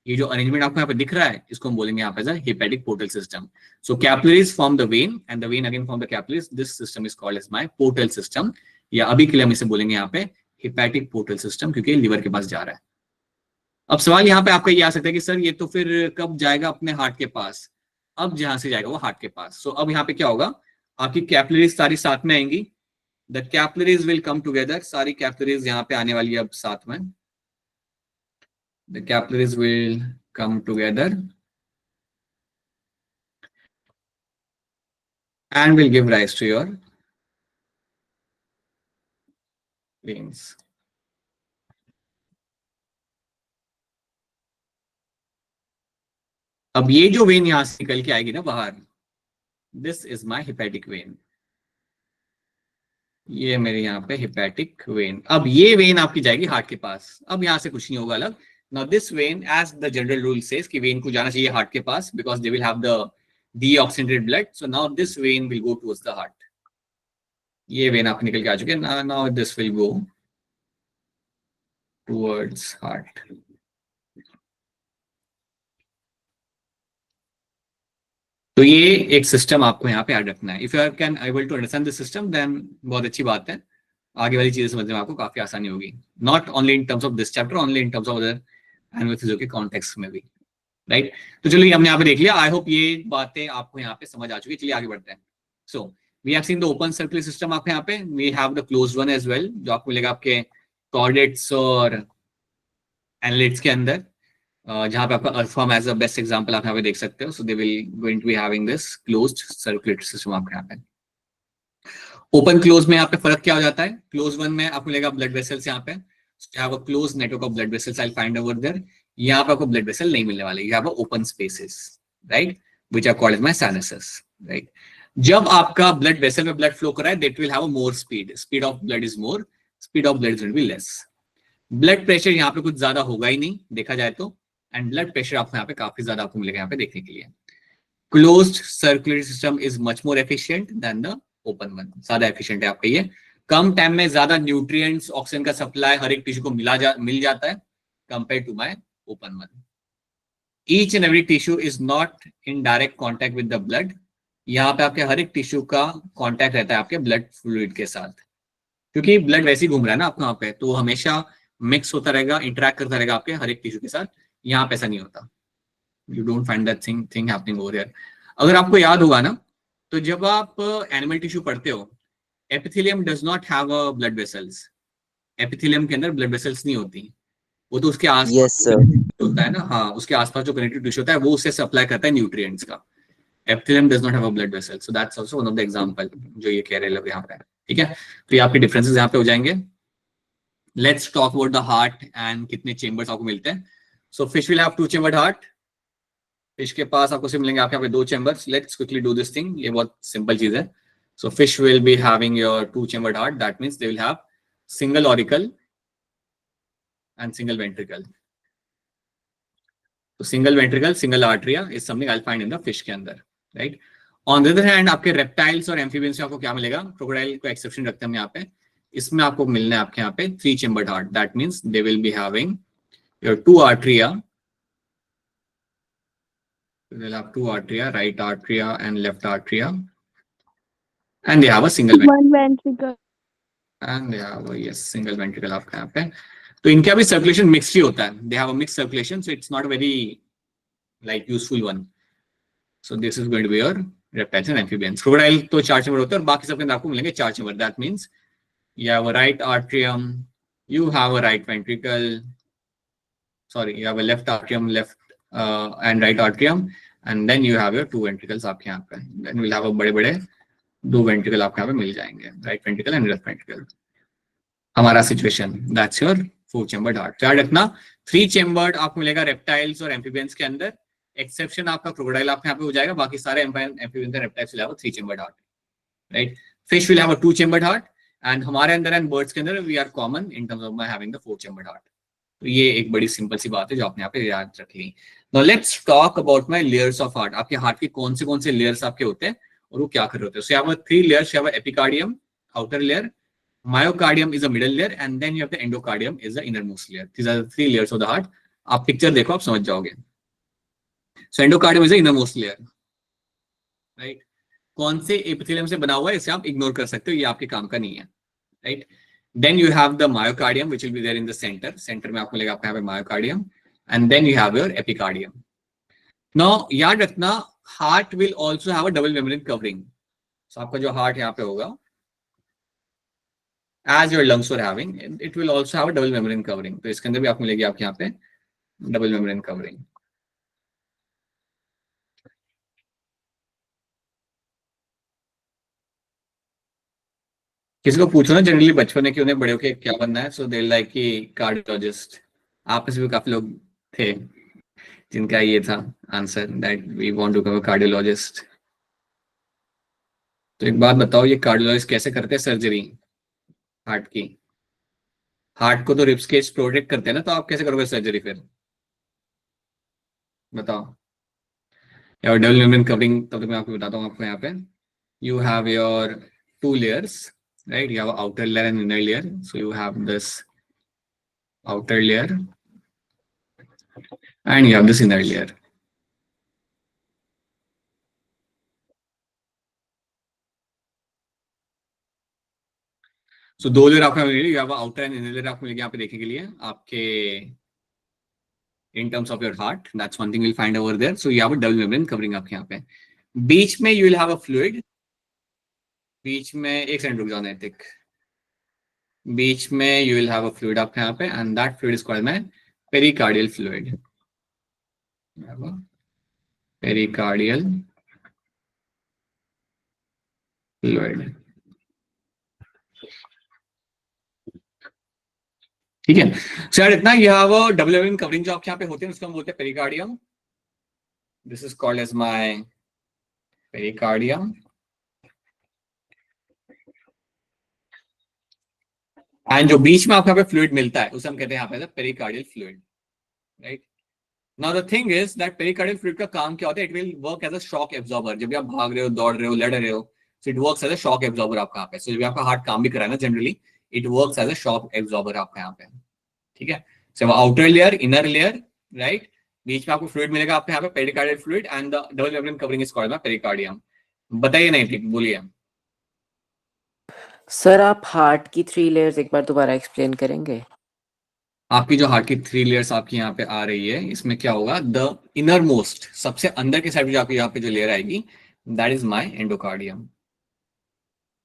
ये जो अरेंजमेंट आपको यहाँ पे दिख रहा है, इसको हम बोलेंगे यहाँ पे hepatic portal system. So capillaries form the vein and the vein again form the capillaries, this system is called as my portal system, या अभी के लिए हम इसे बोलेंगे यहाँ पे हेपेटिक पोर्टल सिस्टम, क्योंकि लिवर के पास जा रहा है। अब सवाल यहाँ पे आपका ये आ सकता है कि सर ये तो फिर कब जाएगा अपने हार्ट के पास, अब जहां से जाएगा वो हार्ट के पास। सो अब यहाँ पे क्या होगा, आपकी कैपिलरीज सारी साथ में आएंगी, the capillaries will come together, सारी कैपिलरीज यहाँ पे आने वाली है अब साथ में, the capillaries will come together and will give rise to your veins. अब ये जो वेन यहां से निकल के आएगी ना बाहर, this is my hepatic when, ये मेरे यहाँ पे हेपेटिक वेन। अब ये वेन आपकी जाएगी हार्ट के पास, अब यहां से कुछ नहीं होगा अलग। Now this vein, as the general rule says कि वेन को जाना चाहिए हार्ट के पास, because they will have the deoxygenated blood. So now this vein will go towards the heart. ये वेन आपके निकल के आ चुके हैं. Now this will go towards heart. तो ये एक सिस्टम आपको यहाँ पे ऐड रखना है. If you can able to understand this system then बहुत अच्छी बात है. आगे वाली चीजें समझने में आपको काफी आसानी होगी. Not only in terms of this chapter, only in terms of other annual physio के कॉन्टेक्स्ट में भी. राइट. तो चलिए हमने यहाँ पे देख लिया. आई होप ये बातें आपको यहाँ पे समझ आ चुकी है. चलिए आगे बढ़ते हैं. So we have seen the open circular system. आपको यहाँ पे we have the closed one as well, जो आपको मिलेगा आपके कॉर्डेट्स और एनालिट्स के अंदर, जहां पे आपका earthworm as a best example आप यहाँ पे देख सकते हो. So they will going to be having this closed circulatory system. आपके यहाँ पे ओपन क्लोज में यहाँ पे फर्क क्या हो जाता है? क्लोज वन में आपको मिलेगा ब्लड वेसल्स. यहाँ पे have a close network of blood vessels. I find over there. यहाँ पे आपको ब्लड वेसल नहीं मिलने वाले. You have a open spaces, right, which are called as my sinuses. Right. जब आपका ब्लड वेसल में ब्लड फ्लो कर रहा है, that will have a more speed. Speed of blood is more, speed of blood is be less. Blood pressure यहाँ पे कुछ ज्यादा होगा ही नहीं देखा जाए तो. एंड ब्लड प्रेशर आपको यहाँ पे काफी ज्यादा आपको मिलेगा यहाँ पे देखने के लिए. Closed circulatory system is much more efficient than the open one. ज्यादा एफिशिएंट है आपका ये. कम टाइम में ज्यादा न्यूट्रिएंट्स, ऑक्सीजन का सप्लाई हर एक टिश्यू को मिल जाता है compare to my open one. Each and every tissue is not in direct contact with the blood. यहाँ पे आपके हर एक टिश्यू का कॉन्टैक्ट रहता है आपके ब्लड फ्लूइड के साथ, क्योंकि ब्लड वैसे ही घूम रहा है ना आपको यहाँ पे, तो हमेशा मिक्स होता रहेगा, इंटरेक्ट करता रहेगा आपके हर एक टिश्यू के साथ. यहाँ पे ऐसा नहीं होता. You don't find that thing happening over here. अगर आपको याद होगा ना, तो जब आप एनिमल टिश्यू पढ़ते हो, epithelium does not have a blood vessels. Epithelium के अंदर ब्लड वेसल्स नहीं होती. वो तो उसके आसपास Yes, sir. होता है ना. हाँ, उसके आसपास जो कनेक्टिव टिश्यू होता है वो उससे सप्लाई करता है न्यूट्रिएंट्स का. Epithelium does not have a blood vessel. So that's also one of the example जो ये कह रहे हैं लोग यहाँ पे. ठीक है. तो ये आपके डिफरेंसेस यहाँ पे हो जाएंगे. Let's talk about the heart and कितने चेंबर्स आपको मिलते हैं. So fish will have 2 chambered heart. Fish के पास आपको सिर्फ मिलेंगे आपके यहाँ पे 2 chambers. Let's quickly do this thing. ये बहुत सिंपल चीज है. So fish will be having your 2 chambered heart. That means they will have single auricle and single ventricle. तो single ventricle, single atria is something I will find in the fish के अंदर. Right. On the other hand आपके रेप्टाइल्स और एम्फीबियंस में आपको क्या मिलेगा? क्रोकोडाइल को एक्सेप्शन रखते हैं हम यहाँ पे. इसमें आपको मिलना है आपके यहाँ पे 3 chambered heart. That means they will be having your 2 आर्टरिया. They'll have 2 arteria, right arteria and left arteria, and they have a single ventricle. One ventricle. And they have a single ventricle आपका यहाँ पे. तो इनका भी सर्कुलेशन मिक्स ही होता है. They have a mixed circulation, so it's not a very like useful one. So this is going to be your reptiles and amphibians. Crocodile तो 4 चेंबर होते हैं और बाकी सबके अंदर आपको मिलेंगे 4 chamber. That means you have a right atrium, you have a right ventricle. Sorry, you have a left atrium, and right atrium, and then you have your 2 ventricles आपके यहाँ पे. Then we'll have a बड़े-बड़े 2 ventricle आपके यहाँ पे मिल जाएंगे, right ventricle and left ventricle. हमारा situation, that's your 4 chambered heart. याद रखना 3 chambered आपको मिलेगा reptiles और amphibians के अंदर. एक्सेप्शन आपका crocodile आपके यहाँ पे हो जाएगा. बाकी सारे amphibians and reptiles will have a 3 chambered heart, right? Fish will have a 2 chambered heart, and हमारे अंदर and birds के अंदर we are common in terms of having the 4 chambered heart. तो ये एक बड़ी सिंपल सी बात है जो आपने यहाँ पे याद रख ली. Now let's talk about my layers of heart. आपके हार्ट के कौन से लेयर्स आपके होते हैं और वो क्या कर रहे होते हैं. So you have 3 layers. You have epicardium, outer layer, myocardium is a middle layer, and then you have the endocardium is the innermost layer. These are the 3 layers of the heart. आप पिक्चर देखो आप समझ जाओगे. So endocardium is the innermost layer, right? कौन से एपिथेलियम से बना हुआ है इसे आप इग्नोर कर सकते हो, ये आपके काम का नहीं है, right? Then you have the myocardium which will be there in the center. Center में आपको मिलेगा आपका यहाँ पे myocardium, and then you have your epicardium. Now याद रखना heart will also have a double membrane covering. So आपका जो heart यहाँ पे होगा, as your lungs were having, it will also have a double membrane covering. तो इसके अंदर भी आपको मिलेगी आपके यहाँ पे double membrane covering. किसी को पूछो ना जनरली बचपन में कि उन्हें बड़े होके क्या बनना है, सो दे लाइक कि कार्डियोलॉजिस्ट. आप में से भी काफी लोग थे जिनका ये था answer, that we want to become a cardiologist. तो एक बात बताओ, ये कार्डियोलॉजिस्ट कैसे करते हैं सर्जरी हार्ट की? हार्ट को तो रिब्स केज प्रोटेक्ट करते हैं ना, तो आप कैसे करोगे सर्जरी फिर बताओ? योर डबल मेम्ब्रेन कवरिंग, तब तक मैं आपको बताता हूँ आपको यहाँ पे you have your two layers, right? You have an outer layer and inner layer. So you have this outer layer and you have this inner layer. So दो लेयर आपको मिलेगी, you have an outer and inner layer आपको मिलेगी यहाँ पे देखने के लिए आपके in terms of your heart. That's one thing we'll find over there. So you have a double membrane covering आपके यहाँ पे. बीच में you will have a fluid. बीच में एक सेकंड रुक जाओ नैतिक. बीच में you will have a fluid आपके यहाँ पे and that fluid is called my pericardial fluid. Pericardial fluid. ठीक है. सो यार इतना ये वो डबल मेम्ब्रेन कवरिंग जो आपके यहाँ पे होते हैं उसको हम बोलते हैं pericardium. This is called as my pericardium. And जो बीच में आपको यहाँ पे फ्लूइड मिलता है उसे हम कहते हैं यहाँ पे pericardial fluid, right. Now the thing is that pericardial fluid का काम क्या होता है? It will work as a shock absorber. जब भी आप भाग रहे हो, दौड़ रहे हो, लड़ रहे हो, so it works as a shock absorber आपका यहाँ पे. सो जब आपका हार्ट काम भी कर रहा है ना, generally it works as a shock absorber आपका यहाँ पे. ठीक है. सो outer layer, inner layer, right. बीच में आपको फ्लूइड मिलेगा आपके यहाँ पे pericardial fluid and the double membrane covering is called pericardium. बताइए नहीं ठीक बोलिए. सर आप हार्ट की 3 लेयर्स एक बार दोबारा एक्सप्लेन करेंगे? आपकी जो हार्ट की 3 लेयर्स आपकी यहाँ पे आ रही है, इसमें क्या होगा? द इनर मोस्ट, सबसे अंदर के साइड जो आपकी यहाँ पे जो लेयर आएगी, दैट इज माय एंडोकार्डियम.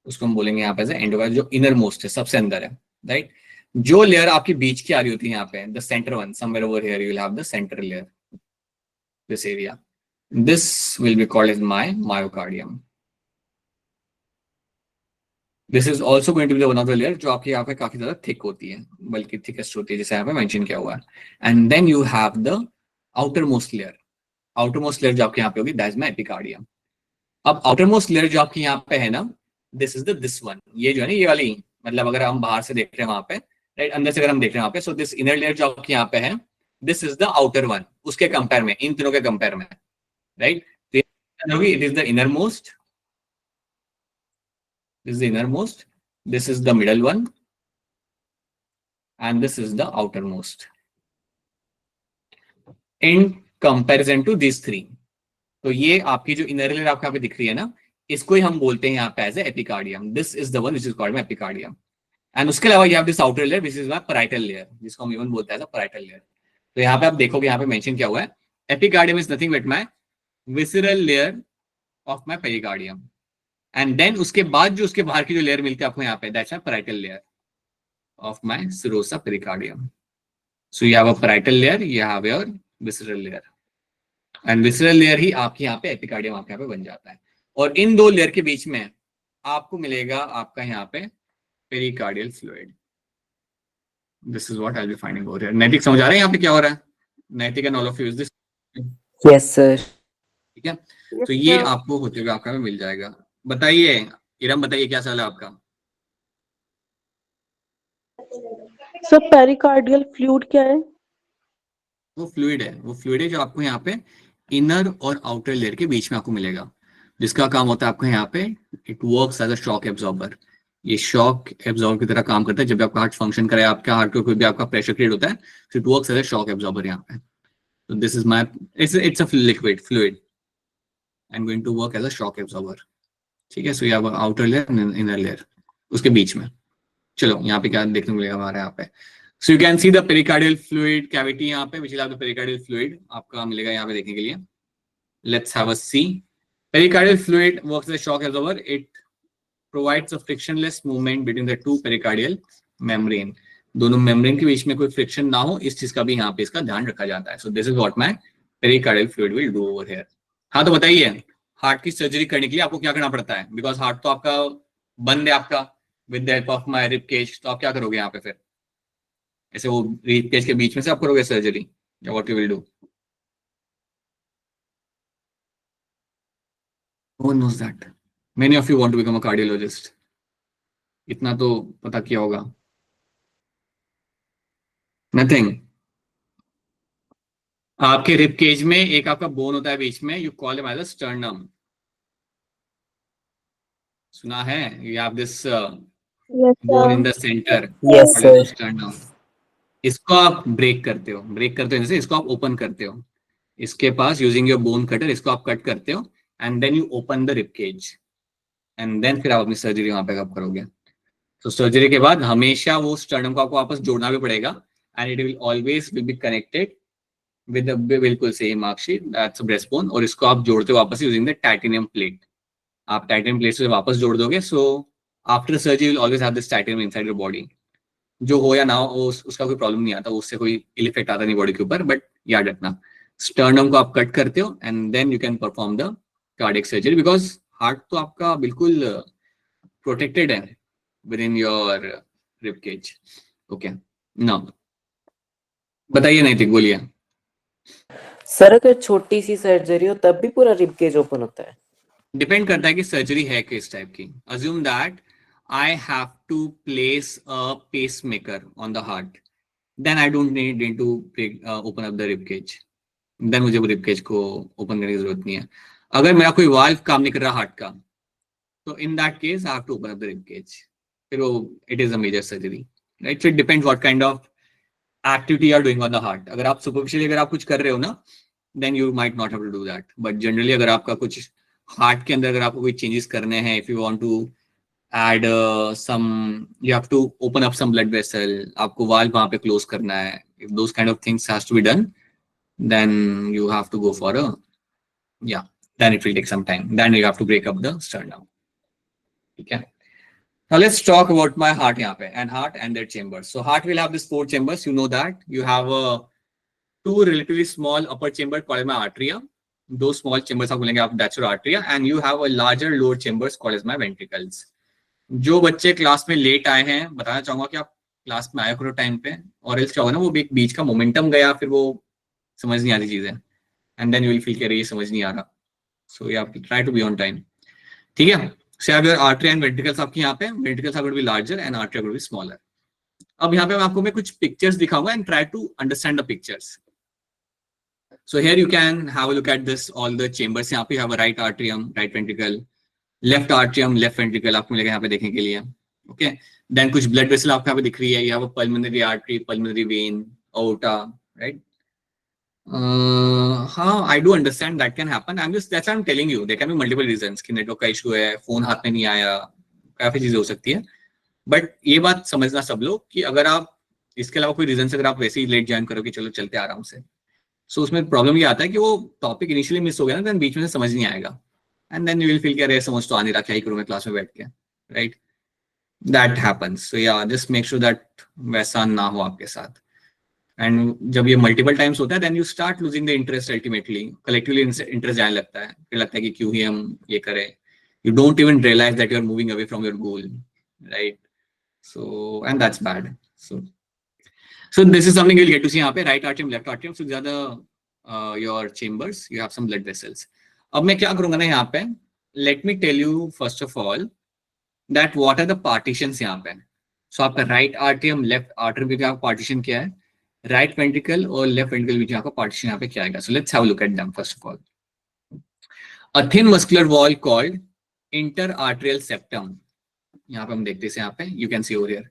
उसको हम बोलेंगे यहाँ पे एंडोकार्डियम, जो इनर मोस्ट है, सबसे अंदर है, राइट. जो लेयर आपकी बीच की आ रही होती है यहाँ पे, the center one, somewhere over here you will have the center layer, this area. This will be called as my myocardium. This is also going to be the one of the layer जो आपके यहाँ पे काफी ज्यादा थिक होती है, बल्कि थिकेस्ट होती है, जैसे यहाँ पे मेंशन किया हुआ है. And then you have the outer most layer. Outer most layer जो आपके यहाँ पे होगी, दैट इज माय एपिकार्डियम. अब आउटर मोस्ट लेयर जो आपके यहाँ पे है ना, this is the this one. ये जो है ना, ये वाली, मतलब अगर हम बाहर से देख रहे हैं वहां पे, राइट, अंदर से अगर हम देख रहे हैं वहां पे, सो दिस इनर लेयर जो आपके यहाँ पे है, this is the outer one. उसके कंपेयर में, इन तीनों के कंपेयर में, right. It is the inner most. This is the innermost, this is the middle one, and this is the outermost. In comparison to these three, तो ये आपकी जो इनर लेयर आपको यहाँ पे दिख रही है ना, इसको ही हम बोलते हैं यहाँ पे as epicardium. This is the one which is called my epicardium. And उसके अलावा ये this outer layer which is my parietal layer, जिसको हम इवन बोलते हैं पैराइटल लेयर. तो यहाँ पे आप देखोगे, यहाँ पे मेंशन किया हुआ है, epicardium is nothing but my visceral layer of my pericardium. And then उसके बाद जो उसके बाहर की जो लेयर मिलती है आपको यहाँ पे, that's my parietal layer of my serosa pericardium. So you have a parietal layer, you have your visceral layer, and visceral layer ही आपके यहाँ पे एपिकार्डियम आपके यहाँ पे बन जाता है. और इन दो लेयर के बीच में आपको मिलेगा आपका यहाँ पे pericardial fluid. This is what I will be finding over here. नैतिक समझ आ रहा है यहाँ पे क्या हो रहा है? नैतिक and all of you, is this yes sir. ठीक है. तो ये आपको होते हुए आपका मिल जाएगा. बताइए इरम, बताइए क्या सवाल है आपका? सर पेरिकार्डियल फ्लूइड क्या है? वो फ्लूइड है जो आपको यहाँ पे इनर और आउटर लेयर के बीच में आपको मिलेगा, जिसका काम होता है आपको यहाँ पे, it works as a shock absorber. ये शॉक एब्जॉर्बर की तरह काम करता है. जब भी आपका हार्ट फंक्शन करे, आपका हार्ट को कोई भी आपका प्रेशर क्रिएट होता है, तो it works as a shock absorber यहाँ पे. तो this is my, it's a liquid fluid and going to work as a shock absorber. ठीक है. सो ये आउटर लेयर, इनर लेयर, उसके बीच में. चलो यहाँ पे क्या देखने को मिलेगा हमारे यहाँ पे. So you can see the pericardial fluid cavity यहाँ पे, which is the pericardial fluid आपका मिलेगा यहाँ पे देखने के लिए. Let's have a see. Pericardial fluid works as a shock absorber. It provides a frictionless movement between the two pericardial membrane. दोनों मेम्ब्रेन के बीच में कोई फ्रिक्शन ना हो, इस चीज का भी यहाँ पे इसका ध्यान रखा जाता है. So this is what my pericardial fluid will do over here. हाँ, तो बताइए, हार्ट की सर्जरी करने के लिए आपको क्या करना पड़ता है? बिकॉज हार्ट तो आपका बंद है आपका with the help of my rib cage. तो आप क्या करोगे यहाँ पे फिर? ऐसे वो रिब केज के बीच में से आप करोगे सर्जरी, या what you will do? Who knows that? Many of you want to become a cardiologist. इतना तो पता किया होगा. Nothing. आपके रिब केज में एक आपका बोन होता है बीच में, you call him as a sternum. सुना है? You have this Yes, bone in sir. The center, Yes, sir. Sternum. इसको आप ब्रेक करते हो, जैसे इसको आप ओपन करते हो, इसके पास यूजिंग योर बोन कटर इसको आप कट करते हो and then you open the rib cage and then फिर आप अपनी सर्जरी वहां पे कब करोगे। तो सर्जरी के बाद हमेशा वो स्टर्नम को आपको वापस जोड़ना भी पड़ेगा and it will always will be connected with बिल्कुल same marksheet that's breast bone, और इसको आप जोड़ते हो वापस यूजिंग द टाइटेनियम प्लेट। आप टाइटेनियम प्लेट से वापस जोड़ दोगे, so after surgery will always have this titanium inside your body. जो हो या ना हो उसका कोई प्रॉब्लम नहीं आता, उससे कोई इल इफेक्ट आता नहीं बॉडी के ऊपर, बट याद रखना स्टर्नम को आप कट करते हो and then you can perform the cardiac surgery, because heart तो आपका बिल्कुल प्रोटेक्टेड है within your rib cage. Okay, now बताइए नैतिक, बोलिए। सर अगर छोटी सी सर्जरी हो तब भी पूरा रिब केज ओपन होता है? डिपेंड करता है कि सर्जरी है किस टाइप की। Assume that I have to place a pacemaker on the heart, then I don't need to open up the rib cage, then मुझे रिब केज को ओपन करने की जरूरत नहीं है। अगर मेरा कोई वाल्व काम नहीं कर रहा हार्ट का, तो in that case I have to open up the rib cage, फिर वो it is a major surgery, right. So it depends what kind of activity you are doing on the heart. अगर आप सुपरफिशियली अगर आप कुछ कर रहे हो ना, then you might not have to do that, but generally अगर आपका कुछ हार्ट के अंदर अगर आपको कोई चेंजेस करने हैं, if you want to add some, you have to open up some blood vessel, आपको वाल्व वहां पे क्लोज करना है, if those kind of things has to be done, then you have to go for a, yeah, then it will take some time, then you have to break up the sternum. Okay, now let's talk about my heart यहाँ पे, and heart and their chambers. So heart will have these 4 chambers, you know that. You have a 2 relatively small upper chamber called my atria, 2 small chambers आप बोलेंगे आप, that's your atria, and you have a larger lower chambers called as my ventricles. जो बच्चे क्लास में लेट आए हैं, बताना चाहूंगा कि आप क्लास में आए करो टाइम पे, और एल्स क्या होगा ना, वो बीच का मोमेंटम गया, फिर वो समझ नहीं आती चीजें, and then you will feel कि ये समझ नहीं आ रहा, so you have to try to be on time. ठीक है, so have your artery and ventricles आपके यहाँ पे, ventricles are going to be larger and artery are going to be smaller. अब यहाँ पे मैं आपको कुछ पिक्चर्स दिखाऊंगा and try to understand the pictures. So here you can have a look at this all the chambers. यहाँ पे have a right atrium, right ventricle, left atrium, left ventricle आपको मिलेगा यहाँ पे देखने के लिए। ओके, देन कुछ ब्लड वेसल आपको यहाँ पे दिख रही है, you have a pulmonary artery, pulmonary vein, aorta, right? हाँ, I do understand that can happen. That's why I'm telling you, there can be multiple reasons कि नेटवर्क का इशू है, फोन हाथ में नहीं आया, काफी चीजें हो सकती है, बट ये बात समझना सब लोग कि अगर आप इसके अलावा कोई रीजन से अगर आप वैसे ही लेट ज्वाइन करो कि चलो चलते आराम से, सो उसमें प्रॉब्लम ये आता है कि वो टॉपिक इनिशियली मिस हो गया ना, देन बीच में से समझ नहीं आएगा, and then you will feel कि अरे समझ तो आ नहीं रहा, क्या ही करूँ मैं क्लास में बैठ के, राइट? That happens. सो या जस्ट मेक श्योर दैट वैसा ना हो आपके साथ। एंड जब ये मल्टीपल टाइम्स होता है, then you start losing the interest, ultimately collectively interest जाने लगता है, फिर लगता है कि क्यों ही हम ये करें, you don't even realise that you are moving away from your goal, right? So and that's bad. So this is something you will get to see यहाँ पे, right atrium, left atrium, so ज्यादा your chambers, you have some blood vessels. अब मैं क्या करूंगा ना यहाँ पे, let me tell you first of all that what are the partitions यहाँ पे। सो आपका राइट आर्ट्रियम, लेफ्ट आर्ट्रियम का पार्टीशन क्या है, राइट वेंट्रिकल और लेफ्ट वेंट्रिकल बीच में आपका पार्टीशन यहाँ पे क्या आएगा। So let's have a look at them. First of all, a thin muscular wall called inter arterial septum, यहाँ पे हम देखते हैं, यहाँ पे you can see over here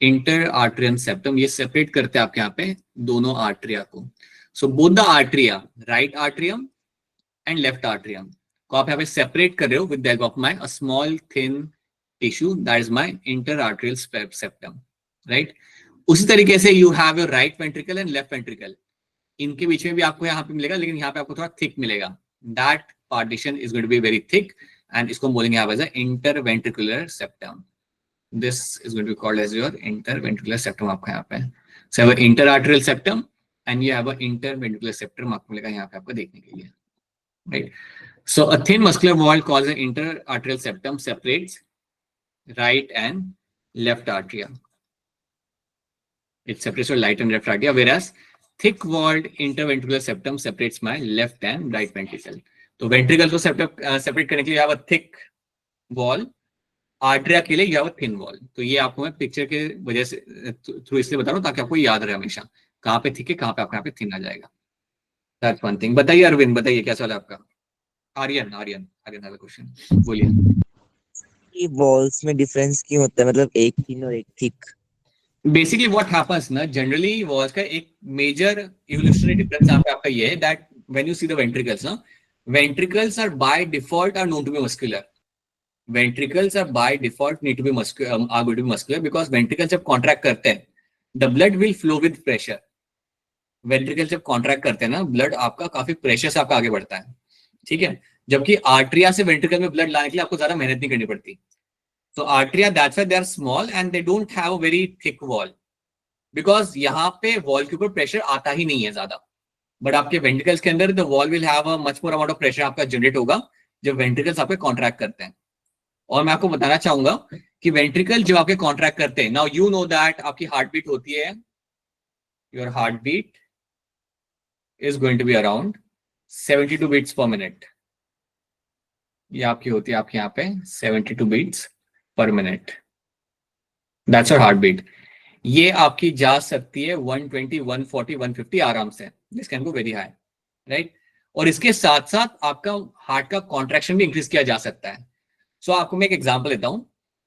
inter arterial septum, ये सेपरेट करते हैं आपके यहाँ पे दोनों आर्टरिया को। So both the atria, right atrium and left atrium को आप यहाँ पे सेपरेट कर रहे हो with the help of my a small thin tissue, that is my inter arterial septum, right? उसी तरीके से you have your right ventricle and left ventricle, इनके बीच में भी आपको यहाँ पे मिलेगा, लेकिन यहाँ पे आपको थोड़ा थिक मिलेगा, that partition is going to be very thick, and इसको बोलेंगे आप as a interventricular septum. This is going to be called as your interventricular septum आपका यहाँ पे। So have a inter arterial septum and you have a interventricular septum आपको मिलेगा यहाँ पे आपको देखने के लिए, right? So a thin muscular wall called an inter arterial septum separates right and left arteria. It separates your right and left arteria, whereas thick-walled interventricular septum separates my left and right ventricle. तो ventricle को separate करने के लिए you have a thick wall, arteria के लिए you have a thin wall. तो ये आपको मैं पिक्चर के वजह से थ्रू इसलिए बता रहा हूँ ताकि आपको याद रहे हमेशा कहाँ पे थिक है, कहाँ पे आपको यहाँ पे थिन आ जाएगा। That's one thing. बताइए अरविंद, बताइए क्या सवाल है आपका? आर्यन आर्यन आर्यन है क्वेश्चन, बोलिए। ये वॉल्स में डिफरेंस क्यों होता है, मतलब एक थिन और एक थिक? बेसिकली व्हाट हैपेंस ना, जनरली वॉल्स का एक मेजर इवोल्यूशनरी डिफरेंस यहाँ पे आपका ये है that when you see the ventricles ना, ventricles are by default are known to be muscular. Ventricles are by default need to be muscular, are going to be muscular because ventricles जब कॉन्ट्रैक्ट करते हैं the blood will flow with pressure. Ventricle जब कॉन्ट्रैक्ट करते हैं ना, ब्लड आपका काफी प्रेशर से आपका आगे बढ़ता है, ठीक है। जबकि आर्टरिया से वेंट्रिकल में ब्लड लाने के लिए आपको ज्यादा मेहनत नहीं करनी पड़ती। तो atria that's why they are small and they don't have a very thick wall, because यहाँ पे वॉल के ऊपर प्रेशर आता ही नहीं है ज्यादा। बट आपके वेंट्रिकल्स के अंदर the wall will have a much more amount of pressure आपका जनरेट होगा जब वेंट्रिकल्स आपके कॉन्ट्रैक्ट करते हैं। और मैं आपको बताना चाहूंगा कि वेंट्रिकल जब आपके कॉन्ट्रैक्ट करते हैं, नाउ यू नो दैट आपकी हार्ट बीट होती है, your heart beat is going to be around 72 beats per minute. ये आपकी होती है आपके यहाँ पे 72 beats per minute, that's your heart beat. ये आपकी जा सकती है 120, 140, 150 आराम से, this can go very high, right. और इसके साथ साथ आपका हार्ट का कॉन्ट्रैक्शन भी इंक्रीज किया जा सकता है। सो आपको मैं एक एग्जांपल देता हूं।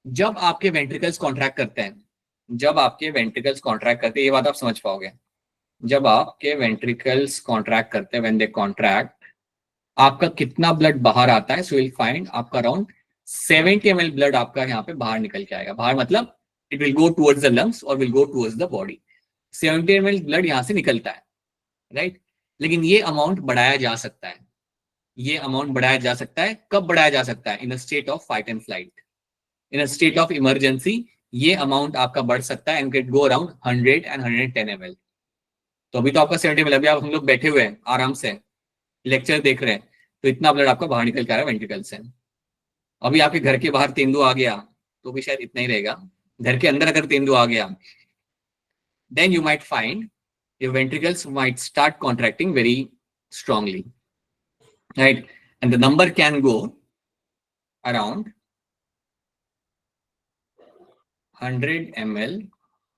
जब आपके वेंट्रिकल्स कॉन्ट्रैक्ट करते हैं, जब आपके वेंट्रिकल्स कॉन्ट्रैक्ट करते हैं, ये बात आप समझ पाओगे, जब आपके वेंट्रिकल्स कॉन्ट्रैक्ट करते हैं, व्हेन दे कॉन्ट्रैक्ट, आपका कितना ब्लड बाहर आता है? सो विल फाइंड आपका अराउंड 70 ml ब्लड आपका यहाँ पे बाहर निकल के आएगा। बाहर मतलब it will go towards the lungs और will go towards the body. 70 ml blood यहाँ से निकलता है, राइट। लेकिन ये अमाउंट बढ़ाया जा सकता है, ये अमाउंट बढ़ाया जा सकता है। कब बढ़ाया जा सकता है? In a state of fight and flight, in a state of emergency ये अमाउंट आपका बढ़ सकता है and can go around 100 and 110 ml। तो अभी तो आपका 70 ml, अभी आप हम लोग बैठे हुए हैं आराम से लेक्चर देख रहे हैं, तो इतना ब्लड आपका बाहर निकल के आ रहा है वेंट्रिकल से। अभी आपके घर के बाहर तेंदुआ आ गया तो भी शायद इतना ही रहेगा। घर के अंदर अगर तेंदुआ आ गया, then you might find your ventricles might start contracting very strongly, right? And the number can go around 100 ml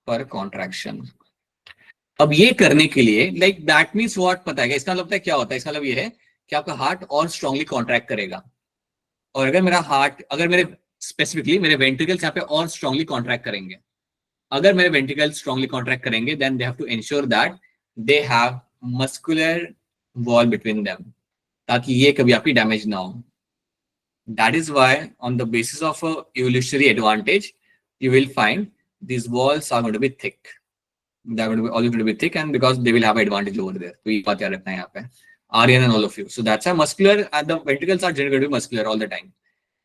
per contraction. अब ये करने के लिए लाइक दैट मीन्स व्हाट, पता है इसका मतलब क्या होता है? इसका मतलब ये है कि आपका हार्ट और स्ट्रांगली कॉन्ट्रैक्ट करेगा। और अगर मेरा हार्ट, अगर मेरे स्पेसिफिकली मेरे वेंट्रिकल्स यहाँ पे और स्ट्रांगली कॉन्ट्रैक्ट करेंगे, अगर मेरे वेंट्रिकल्स स्ट्रांगली कॉन्ट्रैक्ट करेंगे, then they have to ensure that they have muscular wall between them, ताकि ये कभी आपकी डैमेज ना हो। That is why on the basis of evolutionary advantage you will find these walls are going to be thick, they're going to be always going to be thick, and because they will have advantage over there. तो ये बात याद रखना है यहाँ पे, Aryan and all of you. So that's why muscular and the ventricles are generally going to be muscular all the time,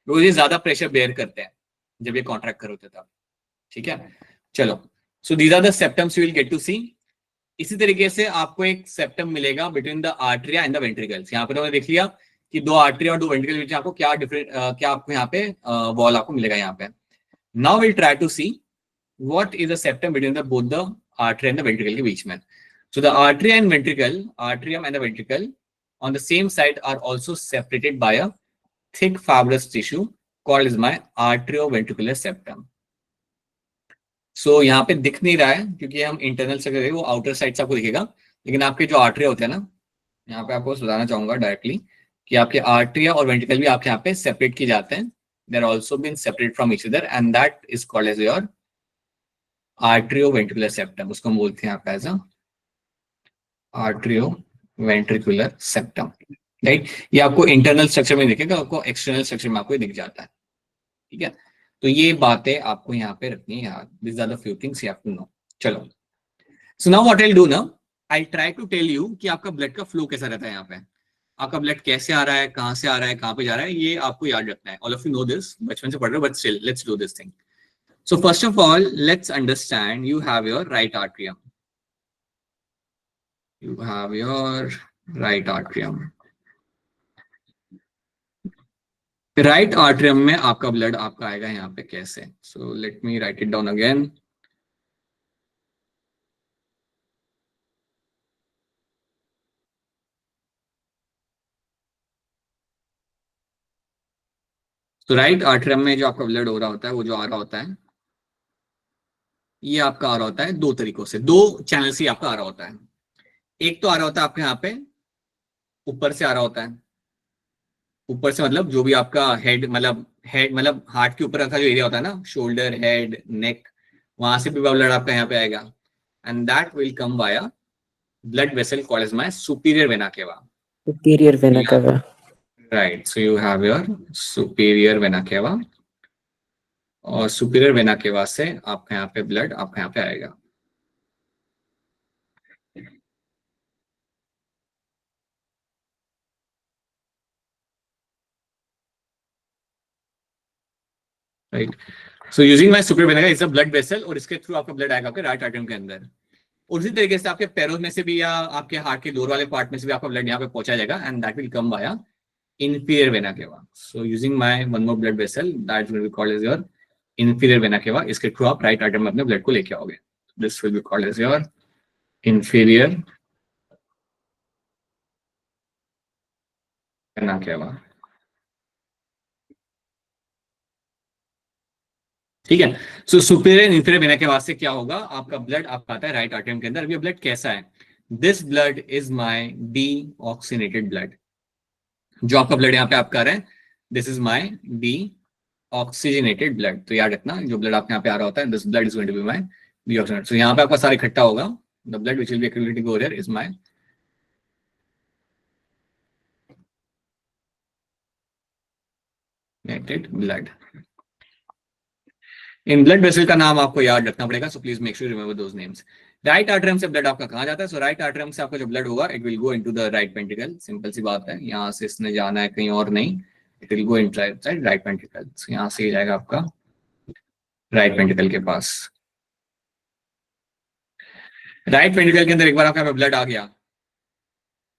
because ये ज्यादा प्रेशर बेयर करते हैं जब ये कॉन्ट्रैक्ट कर होते तब, ठीक है। चलो, so these are the septums you will get to see. इसी तरीके से आपको एक सेप्टम मिलेगा between the atria and the ventricles. यहाँ पे तो देख लिया कि दो आर्टरिया और दो वेंट्रिकल बीच आपको क्या डिफरेंट, क्या आपको यहाँ पे वॉल आपको मिलेगा यहाँ पे। Now we'll try to see what is the septum between the both the artery and the ventricle के बीच में। So the artery and ventricle, atrium and the ventricle on the same side are also separated by a thick fibrous tissue called is my arterioventricular septum. So यहाँ पे दिख नहीं रहा है क्योंकि हम इंटरनल से करेंगे, वो आउटर साइड से आपको दिखेगा, लेकिन आपके जो आर्टरिया होते हैं ना, यहाँ पे आपको बताना चाहूंगा डायरेक्टली कि आपके आर्टरिया और वेंट्रिकल भी आपके यहाँ पे सेपरेट किए जाते हैं। They're also been separate from each other, and that is called as your arterioventricular septum. उसको हम बोलते हैं आपका as a arterioventricular septum, right? ये आपको इंटरनल स्ट्रक्चर में दिखेगा, आपको एक्सटर्नल स्ट्रक्चर में आपको दिख जाता है, ठीक है। तो ये बातें आपको यहाँ पे रखनी है यार। These are the few things you have to know. चलो, so now what I'll do now, I'll try to tell you कि आपका ब्लड का फ्लो कैसा रहता है यहाँ पे, आपका ब्लड कैसे आ रहा है, कहां से आ रहा है, कहां पे जा रहा है, ये आपको याद रखना है। All of you know this, बचपन से पढ़ रहे हो, but still let's do this thing. So first of all let's understand, you have your right atrium, you have your right atrium. Right atrium में आपका ब्लड आपका आएगा यहाँ पे कैसे? So let me right it down again. तो राइट आर्टरियम में जो आपका ब्लड हो रहा होता है, वो जो आ रहा होता है, ये आपका आ रहा होता है दो तरीकों से, दो चैनल से आपका आ रहा होता है। एक तो आ रहा होता है आपके यहाँ पे ऊपर से आ रहा होता है, ऊपर से मतलब जो भी आपका हेड मतलब हार्ट के ऊपर का जो एरिया होता है ना, शोल्डर, हेड, नेक, वहां से भी ब्लड आपका यहाँ पे आएगा, and that will come via blood vessel called as my superior vena cava. superior vena cava. Right, so you have your superior vena cava, और superior vena cava से आपका यहाँ पे blood आपका यहाँ पे आएगा. Right, so using my superior vena cava is a blood vessel, और इसके थ्रू आपका blood आएगा आपके राइट आर्टरी के अंदर. उसी तरीके से आपके पैरों में से भी या आपके हार्ट के लोअर वाले पार्ट में से भी आपका ब्लड यहाँ पे पहुंचा जाएगा, and that will come via inferior vena cava. So using my one more blood vessel that will be called as your inferior vena cava, इसके थ्रू आप राइट आर्टरी में अपने ब्लड को लेके आओगे. This will be called as your inferior vena cava. ठीक है. सो सुपीरियर इंफीरियर वेना केवा से क्या होगा, आपका ब्लड आपका आता है राइट आर्टरी के अंदर. अभी ब्लड कैसा है, this blood is my deoxygenated blood. जो आपका ब्लड यहाँ पे आपका आ रहा है, this is my deoxygenated blood. तो याद रखना, जो ब्लड आपके यहाँ पे आ रहा होता है, this blood is going to be my deoxygenated. So यहाँ पे आपका सारा इकट्ठा होगा. The blood which will be accumulating over here is my blood. इन ब्लड वेसल का नाम आपको याद रखना पड़ेगा, so please make sure remember those names. Right artery से ब्लड आपका कहाँ जाता है, सो राइट आर्टरी से आपका जो ब्लड होगा, it will go into the right ventricle. Simple सी बात है, यहाँ से इसने जाना है कहीं और नहीं, it will go inside right ventricle. So यहाँ से जाएगा आपका राइट वेंट्रिकल के पास. राइट वेंट्रिकल के अंदर एक बार आपका ब्लड आ गया,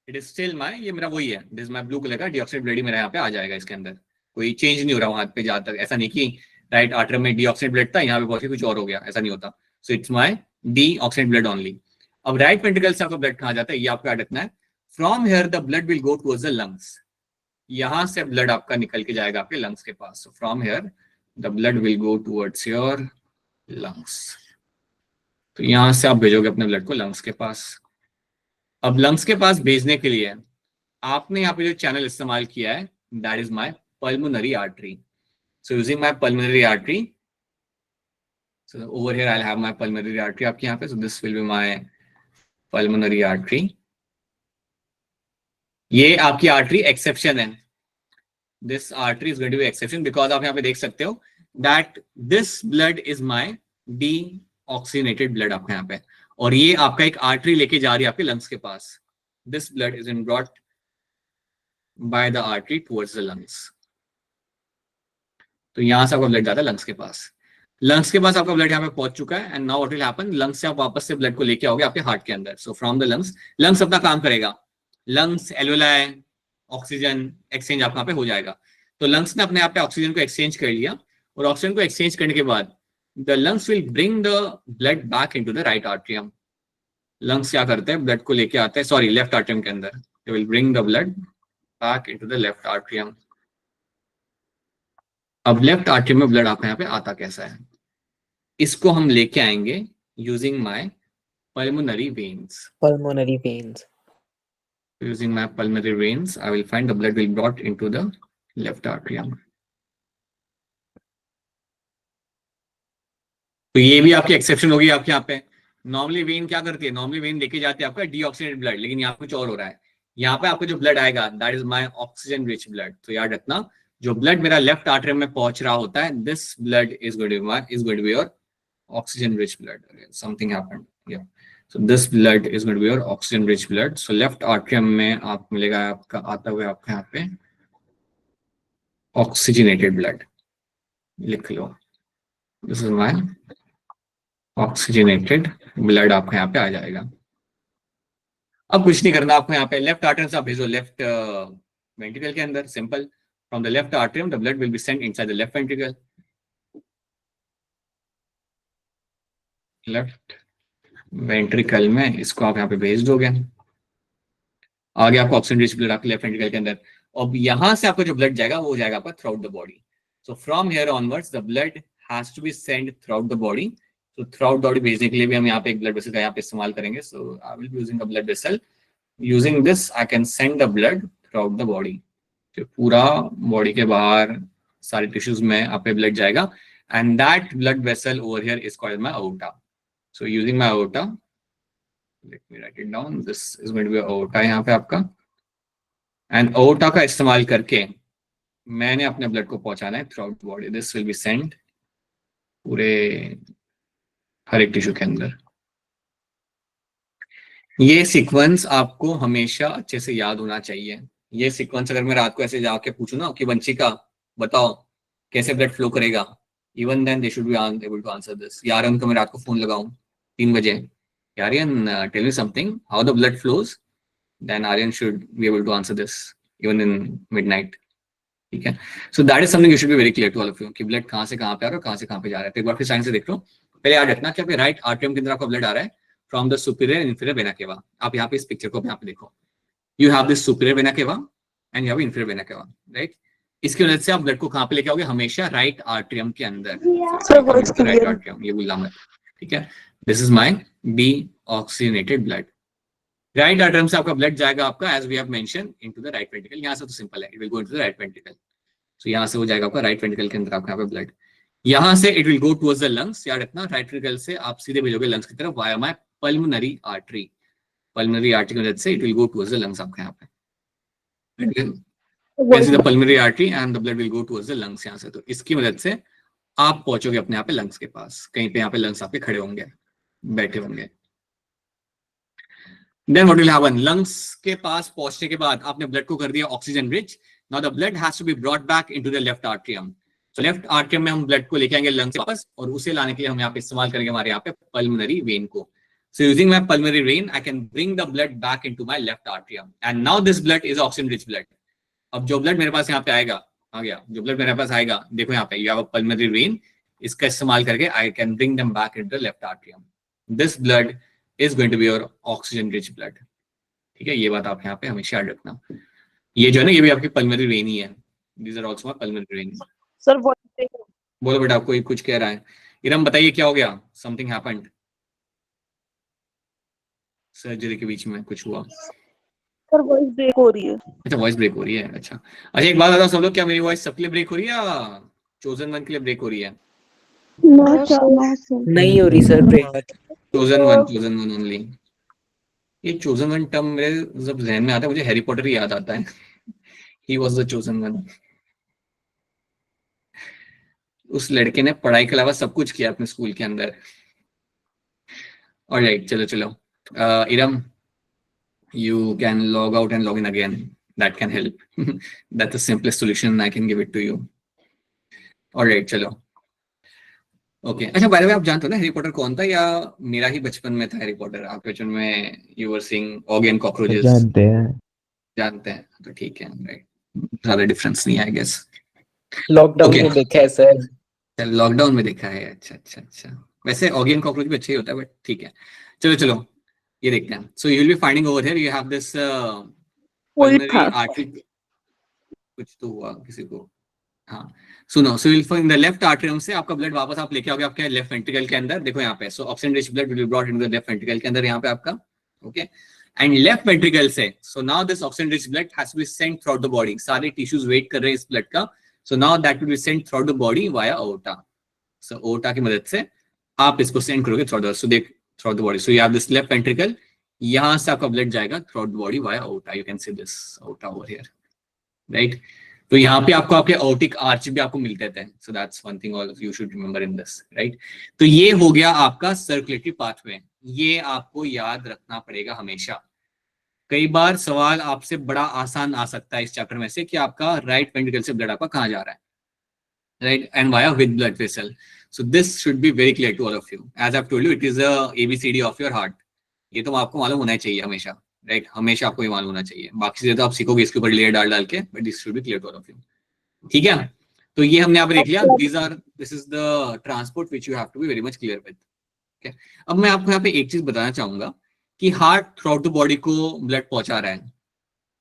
इट इज स्टिल माय, ये मेरा वही है, this is my blue colour का डीऑक्सीनेटेड ब्लड ही मेरा यहाँ पे आ जाएगा. इसके अंदर कोई चेंज नहीं हो रहा वहां पे ज्यादा तक. ऐसा नहीं कि राइट आर्टरी में डीऑक्सीनेटेड ब्लड था, यहाँ पे पहुंच के कुछ और हो गया, ऐसा नहीं होता. So it's my deoxygenated blood only. अब राइट वेंट्रिकल से आपका ब्लड कहाँ जाता है, ये आपको याद रखना है. From here the blood will go towards the lungs. यहां से ब्लड आपका निकल के जाएगा आपके लंग्स के पास. So from here the blood will go towards your lungs. तो यहां से आप भेजोगे अपने ब्लड को लंग्स के पास. अब लंग्स के पास भेजने के लिए आपने यहाँ पे जो चैनल इस्तेमाल किया है, that is my pulmonary artery. So using my pulmonary artery, so over here I'll have my pulmonary artery आपके यहाँ पे. So this will be my pulmonary artery. ये आपकी आर्टरी एक्सेप्शन है. This artery is going to be exception because आप यहाँ पे देख सकते हो that this blood is my deoxygenated blood आपके यहाँ पे, और ये आपका एक आर्टरी लेके जा रही है आपके लंग्स के पास. This blood is brought by the artery towards the lungs. तो यहां से आपका ब्लड जाता है लंग्स के पास. लंग्स के पास आपका ब्लड यहाँ पे पहुंच चुका है, and now what will happen, lungs से आप वापस से ब्लड को लेके आओगे आपके हार्ट के अंदर. सो फ्रॉम द लंग्स अपना काम करेगा. लंग्स एल्वेलाई ऑक्सीजन एक्सचेंज आपका पे हो जाएगा. तो लंग्स ने अपने आप पे ऑक्सीजन को एक्सचेंज कर लिया, और ऑक्सीजन को एक्सचेंज करने के बाद the lungs will bring the blood back into the right atrium. Lungs क्या करते हैं, ब्लड को लेके आते हैं, सॉरी लेफ्ट आर्टरियम के अंदर. They will bring the blood back into the left atrium. अब लेफ्ट आर्टरी में ब्लड आपके यहाँ पे आता कैसा है, इसको हम लेके आएंगे using my pulmonary veins. Pulmonary veins. Using my pulmonary veins, I will find the blood will brought into the left atrium. तो ये भी आपकी एक्सेप्शन होगी आपके यहाँ पे. नॉर्मली वेन क्या करती है, नॉर्मली वेन लेके जाती है आपका डीऑक्सीनेटेड ब्लड, लेकिन यहाँ पे कुछ और हो रहा है. यहाँ पे आपका जो ब्लड आएगा, that is my oxygen rich blood. तो याद रखना, जो ब्लड मेरा लेफ्ट आर्टरी में पहुंच रहा होता है, this blood is going to be your oxygen rich blood. Something happened. या so this blood is going to be your oxygen rich blood. So left artery में आप मिलेगा आपका आता हुआ आपके यहाँ पे ऑक्सीजनेटेड ब्लड. लिख लो, this is my oxygenated blood आपके यहाँ पे आ जाएगा. अब कुछ नहीं करना आपको, यहाँ पे लेफ्ट आर्टरी से आप भेजो लेफ्ट वेंट्रिकल के अंदर. Simple, from the left atrium the blood will be sent inside the left ventricle. Left ventricle में इसको आप यहाँ पे भेज दोगे, आगे आपको ऑक्सीजन रिच ब्लड आपके लेफ्ट वेंट्रिकल के अंदर. अब यहाँ से आपका जो ब्लड जाएगा वो जाएगा आपका throughout the body. So from here onwards the blood has to be send throughout the body. तो थ्रू आउट बॉडी भेजने के लिए भी हम यहाँ पे एक ब्लड वेसल का यहाँ पे इस्तेमाल करेंगे. So I will be using a blood vessel using this I can send the blood throughout the body, पूरा बॉडी के बाहर सारे टिश्यूज में आपके ब्लड जाएगा, and that blood vessel over here is called my aorta. So using my aorta, let me write it down, this is going to be aorta यहाँ पे आपका, एंड aorta का इस्तेमाल करके मैंने अपने ब्लड को पहुंचाना है throughout body. This will be send पूरे हर एक टिश्यू के अंदर. ये सीक्वेंस आपको हमेशा अच्छे से याद होना चाहिए. ये सीक्वेंस अगर मैं रात को ऐसे जाके पूछूं ना कि वंशिका बताओ कैसे ब्लड फ्लो करेगा, even then they should be able to answer this. यार उनको मैं रात को फोन लगाऊं 3 बजे, Aryan, tell me something how the blood flows, then Aryan should be able to answer this even in midnight. ठीक है, so that is something you should be very clear to all of you कि ब्लड कहां से कहां पे आ रहा है, कहां से कहां पे जा रहा है. तो एक बार फिर साइंस से देख लो. पहले याद रखना कि आपके राइट आर्टरियम के अंदर आपका ब्लड आ रहा है from the superior inferior vena cava. आप यहाँ पे इस पिक्चर को यहाँ पे देखो, you have this superior vena cava and you have inferior vena cava, right. इसकी वजह से आप ब्लड को कहां पे लेके आओगे, हमेशा राइट आर्टरियम के अंदर. राइट आर्टरियम, ये भूलना मत. ठीक है, this is my be oxygenated blood. Right atrium से आपका ब्लड जाएगा आपका, as we have mention, into the right ventricle. यहाँ से तो सिंपल है, it will go into the right ventricle. So यहाँ से हो जाएगा आपका राइट वेंट्रिकल के अंदर आपका यहाँ पे ब्लड. यहाँ से it will go towards the lungs. याद रखना, राइट वेंट्रिकल से आप सीधे भेजोगे लंग्स की तरफ via my pulmonary artery. Pulmonary artery की मदद से it will go towards the lungs आपके यहाँ पे. The pulmonary artery and the blood will go towards the lungs. यहाँ से तो इसकी मदद से आप पहुंचोगे अपने यहाँ पे लंग्स के पास. कहीं पे यहाँ पे लंग्स आपके खड़े होंगे, बैठे होंगे. Then what will happen, lungs के पास पहुंचने के बाद आपने ब्लड को कर दिया oxygen rich. Now the blood has to be brought back into the left atrium. So left atrium में हम ब्लड को लेके आएंगे लंग्स से वापस, और उसे लाने के लिए हम यहाँ पे इस्तेमाल करेंगे हमारे यहाँ पे पल्मोनरी वेन को. So using my pulmonary vein, I can bring the blood back into my left atrium, and now this blood is oxygen-rich blood. अब जो ब्लड मेरे पास यहाँ पे आएगा, आ गया जो ब्लड मेरे पास आएगा, देखो यहाँ पे you have a pulmonary vein, इसका इस्तेमाल करके I can bring them back into the left atrium. This blood is going to be your oxygen-rich blood. ठीक है, ये बात आप यहाँ पे हमेशा याद रखना. ये जो है ना, ये भी आपकी pulmonary vein ही है. These are also my pulmonary veins. Sir बोलो बेटा, कोई कुछ कह रहा है. इरम बताइए क्या हो गया, something happened. सर्जरी के बीच में कुछ हुआ. सर वॉइस ब्रेक हो रही है. अच्छा, वॉइस ब्रेक हो रही है. अच्छा, एक बात बताओ सब लोग, क्या मेरी वॉइस सबके लिए ब्रेक हो रही है या चोजन वन के लिए ब्रेक हो रही है? नहीं हो रही sir break. Chosen one only. ये चोजन वन टर्म मेरे जब जहन में आता है, मुझे हैरी पॉटर ही याद आता है. He was the chosen one. उस लड़के ने पढ़ाई के अलावा सब कुछ किया अपने स्कूल के अंदर. ऑलराइट, चलो Iram, you can log out and log in again. That can help. That's the simplest solution. I can give it to you. Alright, चलो. Okay. अच्छा, by the way, आप जानते हो ना हैरी पॉटर कौन था, या मेरा ही बचपन में था हैरी पॉटर? आपके बचपन में you were seeing Oggy and Cockroaches. जानते हैं तो ठीक है. राइट, ज़्यादा डिफरेंस नहीं है आई गेस. लॉकडाउन में देखा है सर. लॉकडाउन में देखा है. अच्छा. वैसे Oggy and Cockroach भी अच्छे ही होता है, बट ठीक है. चलो ये देखते हैं. So you will be finding over here, you have this pulmonary artery. कुछ तो हुआ किसी को. हाँ, सुनो. सो will find the left atrium से आपका ब्लड वापस आप लेके आओगे आपके लेफ्ट वेंट्रिकल के अंदर. देखो यहाँ पे, so oxygen rich blood will be brought into the left ventricle के अंदर यहाँ पे आपका. ओके, एंड लेफ्ट वेंट्रिकल से, so now this oxygen rich blood has to be sent throughout the body. सारे टिश्यूज वेट कर रहे हैं इस ब्लड का. So now that will be sent throughout the body via aorta. So aorta की मदद से आप इसको सेंड करोगे थ्रू आउट. सो देख, throughout the body. So you have this left ventricle. यहाँ से आपका ब्लड जाएगा throughout the body via aorta. You can see this aorta over here, right? तो यहाँ पे आपको आपके aortic arch भी आपको मिलते थे. So that's one thing all you should remember in this, right? तो ये हो गया आपका circulatory pathway. ये आपको याद रखना पड़ेगा हमेशा. कई बार सवाल आपसे बड़ा आसान आ सकता है इस चैप्टर में से कि आपका राइट वेंट्रिकल से ब्लड आपका कहाँ जा रहा है, right? And via which blood vessel. So this should be very clear to all of you. As I've told you, it is a ABCD of your heart. ये तो आपको मालूम होना चाहिए हमेशा, राइट? हमेशा आपको ये मालूम होना चाहिए. बाकी चीजें तो आप सीखोगे इसके ऊपर लेयर डाल के, but this should be clear to all of you. ठीक है, तो ये हमने यहाँ पे देख लिया. This is the transport which you have to be very much clear with. Okay. अब मैं आपको यहाँ पे एक चीज बताना चाहूंगा कि heart through out the body को ब्लड पहुंचा रहा है,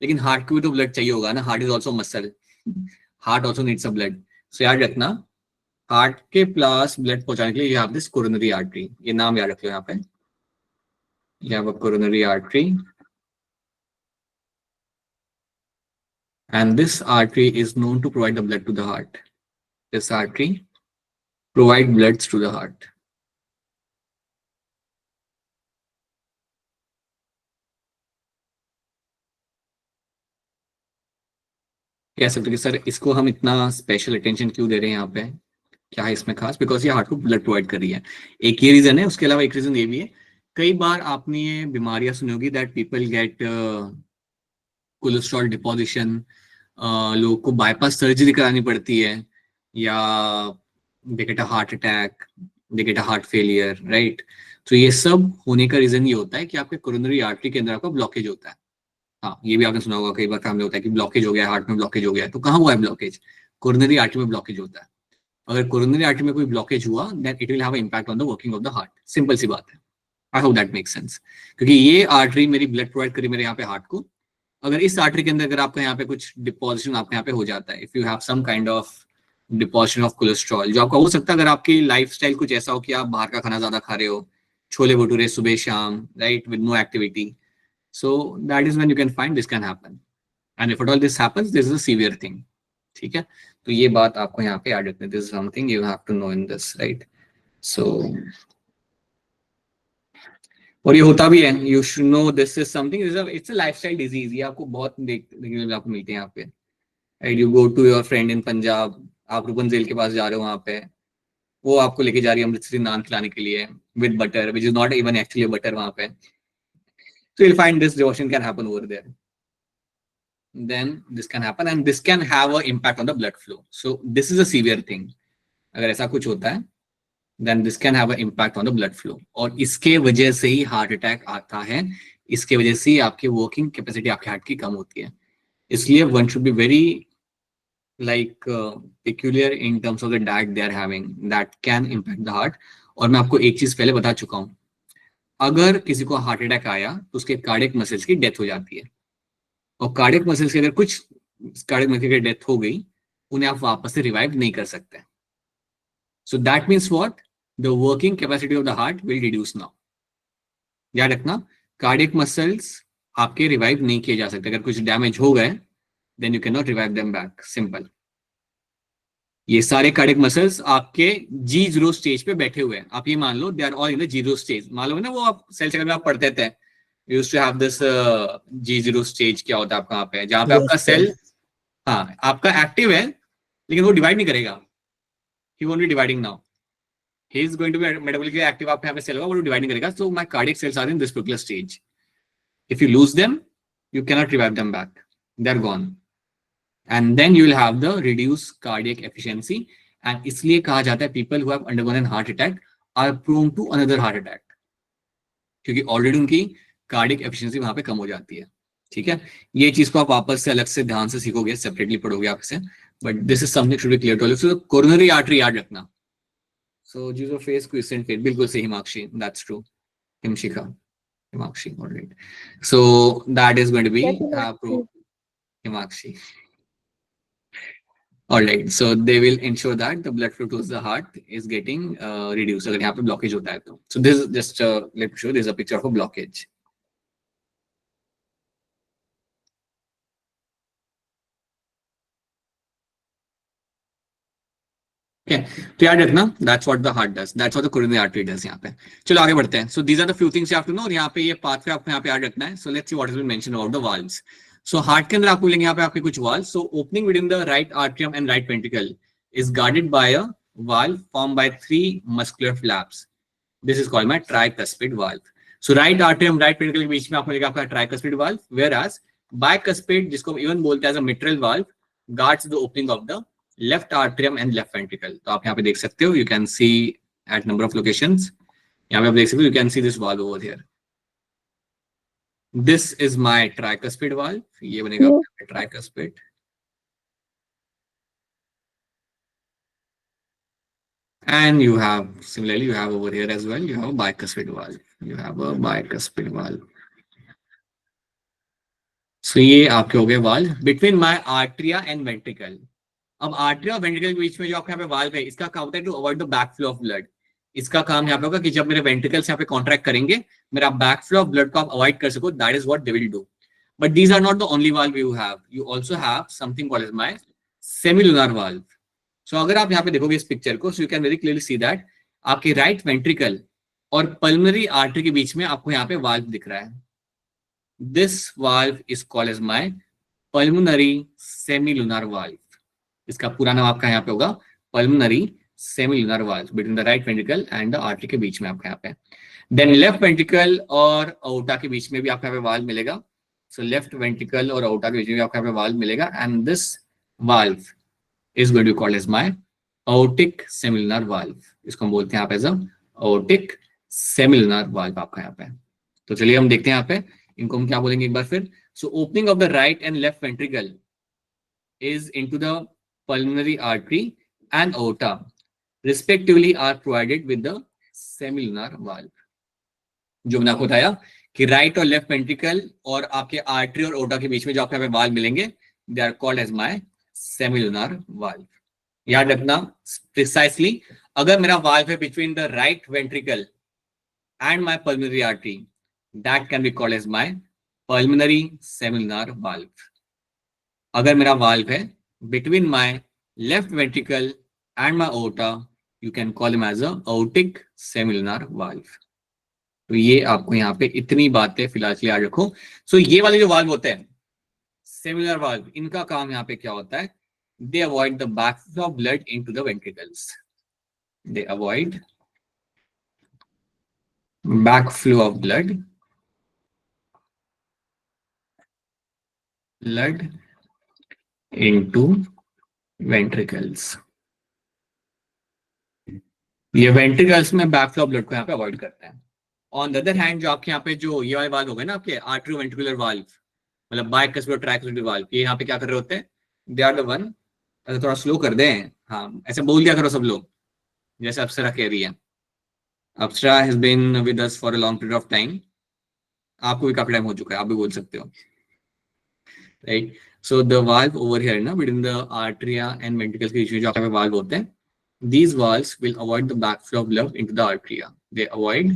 लेकिन हार्ट को भी तो ब्लड चाहिए होगा ना. Heart is also muscle. Heart also needs a blood. So याद रखना, हार्ट के पास ब्लड पहुंचाने के लिए you have this coronary artery. ये नाम याद रख लो यहाँ पे. You have a coronary artery And this artery is known to provide the blood to the heart. This artery provide blood to the heart. कह सकते कि सर इसको हम इतना स्पेशल अटेंशन क्यों दे रहे हैं यहाँ पे, क्या है इसमें खास? बिकॉज ये हार्ट को ब्लड प्रोवाइड कर रही है, एक ये रीजन है। उसके अलावा एक रीजन ये भी है, कई बार आपने ये बीमारियां सुनी होगी that people get cholesterol deposition, लोगों को बाईपास सर्जरी करानी पड़ती है, या they get a heart attack, they get a heart failure, right? तो ये सब होने का रीजन ये होता है कि आपके कोरोनरी आर्टरी के अंदर आपका ब्लॉकेज होता है। हाँ, ये भी आपने सुना होगा कई बार फैमिली होता है कि ब्लॉकेज हो गया, हार्ट में ब्लॉकेज हो गया। तो कहाँ हुआ है ब्लॉकेज? कोरोनरी आर्टरी में ब्लॉकेज होता है। अगर कोरोनरी आर्टरी में कोई ब्लॉकेज हुआ then it will have impact on the working of the heart. Simple सी बात है। I hope that makes sense. क्योंकि ये आर्टरी मेरी ब्लड प्रोवाइड करी मेरे यहाँ पे हार्ट को। अगर इस आर्टरी के अंदर अगर आपका यहाँ पे कुछ डिपोजिशन आपके यहाँ पे हो जाता है, if you have some kind of deposition of cholesterol, जो आपका हो सकता है अगर आपकी लाइफस्टाइल कुछ ऐसा हो कि आप बाहर का खाना ज्यादा खा रहे हो, छोले भटूरे सुबह शाम, right, with no activity, so that is when you can find this can happen, and if at all this happens, this is a severe thing. ठीक है, तो ये बात आपको यहाँ पे याद रखनी है। This is something you have to know in this, right? So और ये होता भी है, you should know this is something, it's a lifestyle disease। ये आपको बहुत देखने को आपको मिलते हैं यहाँ पे, right? You go to your friend in Punjab, आप रूपनजेल के पास जा रहे हो, वहाँ पे वो आपको लेके जा रही है अमृतसरी नान खिलाने के लिए with butter, which is not even actually butter वहाँ पे। So you'll find this devotion can happen over there. Then this can happen and this can have an impact on the blood flow. So this is a severe thing. अगर ऐसा कुछ होता है then this can have an impact on the blood flow. और इसके वजह से ही हार्ट अटैक आता है, इसके वजह से ही आपकी वर्किंग कैपेसिटी आपके हार्ट की कम होती है। इसलिए one should be very peculiar in terms of the diet they are having that can impact the heart. और मैं आपको एक चीज पहले बता चुका हूँ, अगर किसी को हार्ट अटैक आया तो उसके कार्डियक मसल्स की डेथ हो जाती है, और कार्डियक मसल्स की अगर कुछ कार्डियक मसल की डेथ हो गई, उन्हें आप वापस से रिवाइव नहीं कर सकते। So that means what? The working capacity of the heart will reduce now. याद रखना, कार्डियक मसल्स आपके रिवाइव नहीं किए जा सकते। अगर कुछ डैमेज हो गए then you can not revive them back, simple. ये सारे कार्डियक मसल्स आपके G0 स्टेज पे बैठे हुए हैं। आप ये मान लो they are all in the 0 stage. मान लो ना वो आप सेल साइकिल में आप पढ़ते थे, you used to have this G0 stage. क्या होता है आपका? यहाँ पे जहाँ पे आपका सेल, हाँ, आपका एक्टिव है लेकिन वो डिवाइड नहीं करेगा। He won't be dividing now, he is going to be metabolically active. आपके यहाँ पे सेल होगा, वो डिवाइड नहीं करेगा। So my cardiac cells are in this particular stage. If you lose them you can not revive them back, they are gone. And then you will have the reduced cardiac efficiency, and इसलिए कहा जाता है people who have undergone a heart attack are prone to another heart attack, क्योंकि ऑलरेडी उनकी कार्डियक एफिशिएंसी वहां पे कम हो जाती है। ठीक है, ये चीज को आप वापस से अलग से ध्यान से सीखोगे, सेपरेटली पढ़ोगे आपसे, but this is something should be clear to you. So coronary artery याद रखना। So zero phase question fat, बिल्कुल सही Himakshi, that's true. Himshikha, Himakshi, alright. So that is going to be Himakshi. All right, so they will ensure that the blood flow towards the heart is getting reduced. अगर यहाँ पे blockage होता है तो, so this is just let me show you, this is a picture of a blockage. Okay, तो याद रखना, that's what the heart does, that's what the coronary artery does। यहाँ पे चलो आगे बढ़ते हैं। So these are the few things you have to know, और यहाँ पे ये pathway आपको यहाँ पे याद रखना है। So let's see what has been mentioned about the valves. So heart के अंदर आपको मिलेंगे यहाँ पे आपके कुछ valve. So opening within the right atrium and right ventricle is guarded by a valve formed by 3 muscular flaps. This is called my tricuspid valve. So right atrium, right ventricle के बीच में आपको मिलेगा आपका tricuspid valve, whereas bicuspid, जिसको even बोलते हैं as a mitral valve, guards the opening of the left atrium and left ventricle. तो आप यहाँ पे देख सकते हो, you can see at number of locations. यहाँ पे आप देख सकते हो, you can see this valve over here. This is my tricuspid valve. ये बनेगा tricuspid. And you have, similarly, you have over here as well, you have a bicuspid valve. You have a bicuspid valve. So ये आपके हो गए valve between my arteria and ventricle. अब आर्टरी और वेंट्रिकल के बीच में जो आपके यहाँ पे वाल्व है, इसका काम होता है to avoid the back flow of blood. इसका काम यहाँ पे होगा कि जब मेरे वेंट्रिकल्स यहाँ पे कॉन्ट्रैक्ट करेंगे, मेरा बैक फ्लो ऑफ ब्लड को आप अवॉइड कर सको, that is what they will do. But these are not the only valve you have. You also have something called as my semilunar valve. So अगर आप यहाँ पे देखोगे इस पिक्चर को, so you can very clearly see that आपके राइट वेंट्रिकल और पल्मोनरी आर्टरी के बीच में आपको यहाँ पे वाल्व दिख रहा है. This valve is called as my pulmonary semilunar valve. इसका पूरा नाम आपका यहाँ पे होगा pulmonary semilunar valve between the right ventricle and the artery के बीच में आपका यहाँ पे. Then left ventricle और aorta के बीच में भी आपका यहाँ पे valve मिलेगा. So left ventricle और aorta के बीच में भी आपका यहाँ पे valve मिलेगा, and this valve is going to be called as my aortic semilunar valve. इसको हम बोलते हैं यहाँ पे as a aortic semilunar valve आपका यहाँ पे. तो चलिए हम देखते हैं यहाँ पे इनको हम क्या बोलेंगे एक बार फिर. So opening of the right and left ventricle is into the pulmonary artery and aorta respectively are provided with the semilunar valve. जो मैंने आपको बताया कि राइट और लेफ्ट वेंट्रिकल और आपके आर्टरी और ओटा के बीच में जो आपको यहाँ पे वाल्व मिलेंगे, they are called as my semilunar valve. याद रखना प्रिसाइसली, अगर मेरा वाल्व है between the right ventricle and my pulmonary artery, that can be called as my pulmonary semilunar valve. अगर मेरा वाल्व है between my left ventricle and my aorta, you can call him as a aortic semilunar valve. तो ये आपको यहाँ पे इतनी बातें फिलहाल याद रखो. सो ये वाले जो वाल्व होते हैं सेमिलुनर वाल्व, इनका काम यहाँ पे क्या होता है? दे avoid the backflow of blood into the ventricles. They avoid backflow of blood into ventricles. ये वेंट्रिकल्स में बैकफ्लो ऑफ ब्लड को यहाँ पे अवॉइड करता है. ऑन द अदर हैंड जो आपके यहाँ पे जो ये वाले वाल्व हो गए ना आपके आर्टरियोवेंट्रिकुलर वाल्व, मतलब बाइकस्पिड और ट्राइकस्पिड वाल्व, ये यहाँ पे क्या कर रहे होते हैं? They are the one. थोड़ा स्लो कर दें, हाँ ऐसे बोल दिया करो सब लोग, जैसे अप्सरा कह रही है. Apsara has been with us for a long period of time. आपको भी काफी टाइम हो चुका है, आप भी बोल सकते हो, right? So the valve over here ना between the atria and ventricles के बीच में जो आपके वाल्व होते हैं, these valves will avoid the backflow of blood into the arteria. They avoid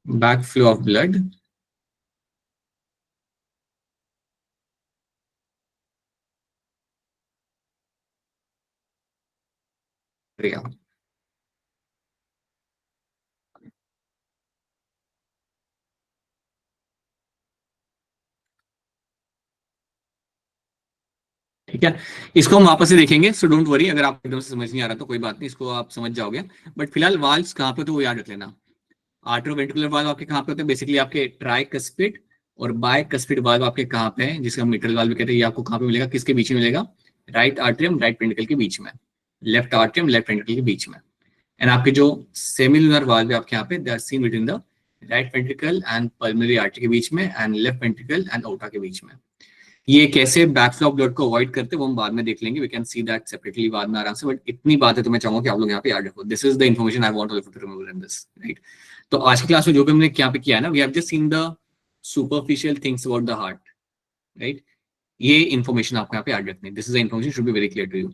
backflow of blood arteria. ठीक है, इसको हम वापस से देखेंगे. सो डोंट वरी, अगर आप एकदम से समझ नहीं आ रहा तो कोई बात नहीं, इसको आप समझ जाओगे. बट फिलहाल वाल्व्स कहाँ पे तो वो याद रख लेना. आर्टरोवेंट्रिकुलर वाल्व आपके कहाँ पे होते हैं? बेसिकली आपके ट्राइकस्पिड और बाइकस्पिड वाल्व आपके कहाँ पे है, जिसका मिट्रल वाल्व कहते हैं. ये आपको कहाँ पे मिलेगा? किसके बीच में मिलेगा? राइट आर्टरियम राइट वेंट्रिकल के बीच में, लेफ्ट आर्टरियम लेफ्ट वेंट्रिकल के बीच में. एंड आपके जो सेमिलुनर वाल्व है आपके यहाँ पे, they are seen between the right ventricle and pulmonary artery के बीच में एंड लेफ्ट वेंट्रिकल एंड ओटा के बीच में. ये कैसे बैकफ्लो ऑफ ब्लड को अवॉइड करते हैं वो हम बाद में देख लेंगे. We can see that separately बाद में आराम से. बट इतनी बात है तो मैं चाहूंगा कि आप लोग यहाँ पे याद रखो. This is the information I want all of you to remember in this, right? तो आज की क्लास में जो भी हमने यहाँ पे किया है ना, we have just seen the superficial things about the heart, right? ये इन्फॉर्मेशन आपको यहाँ पे याद रखनी है. This is the information should be very clear to you.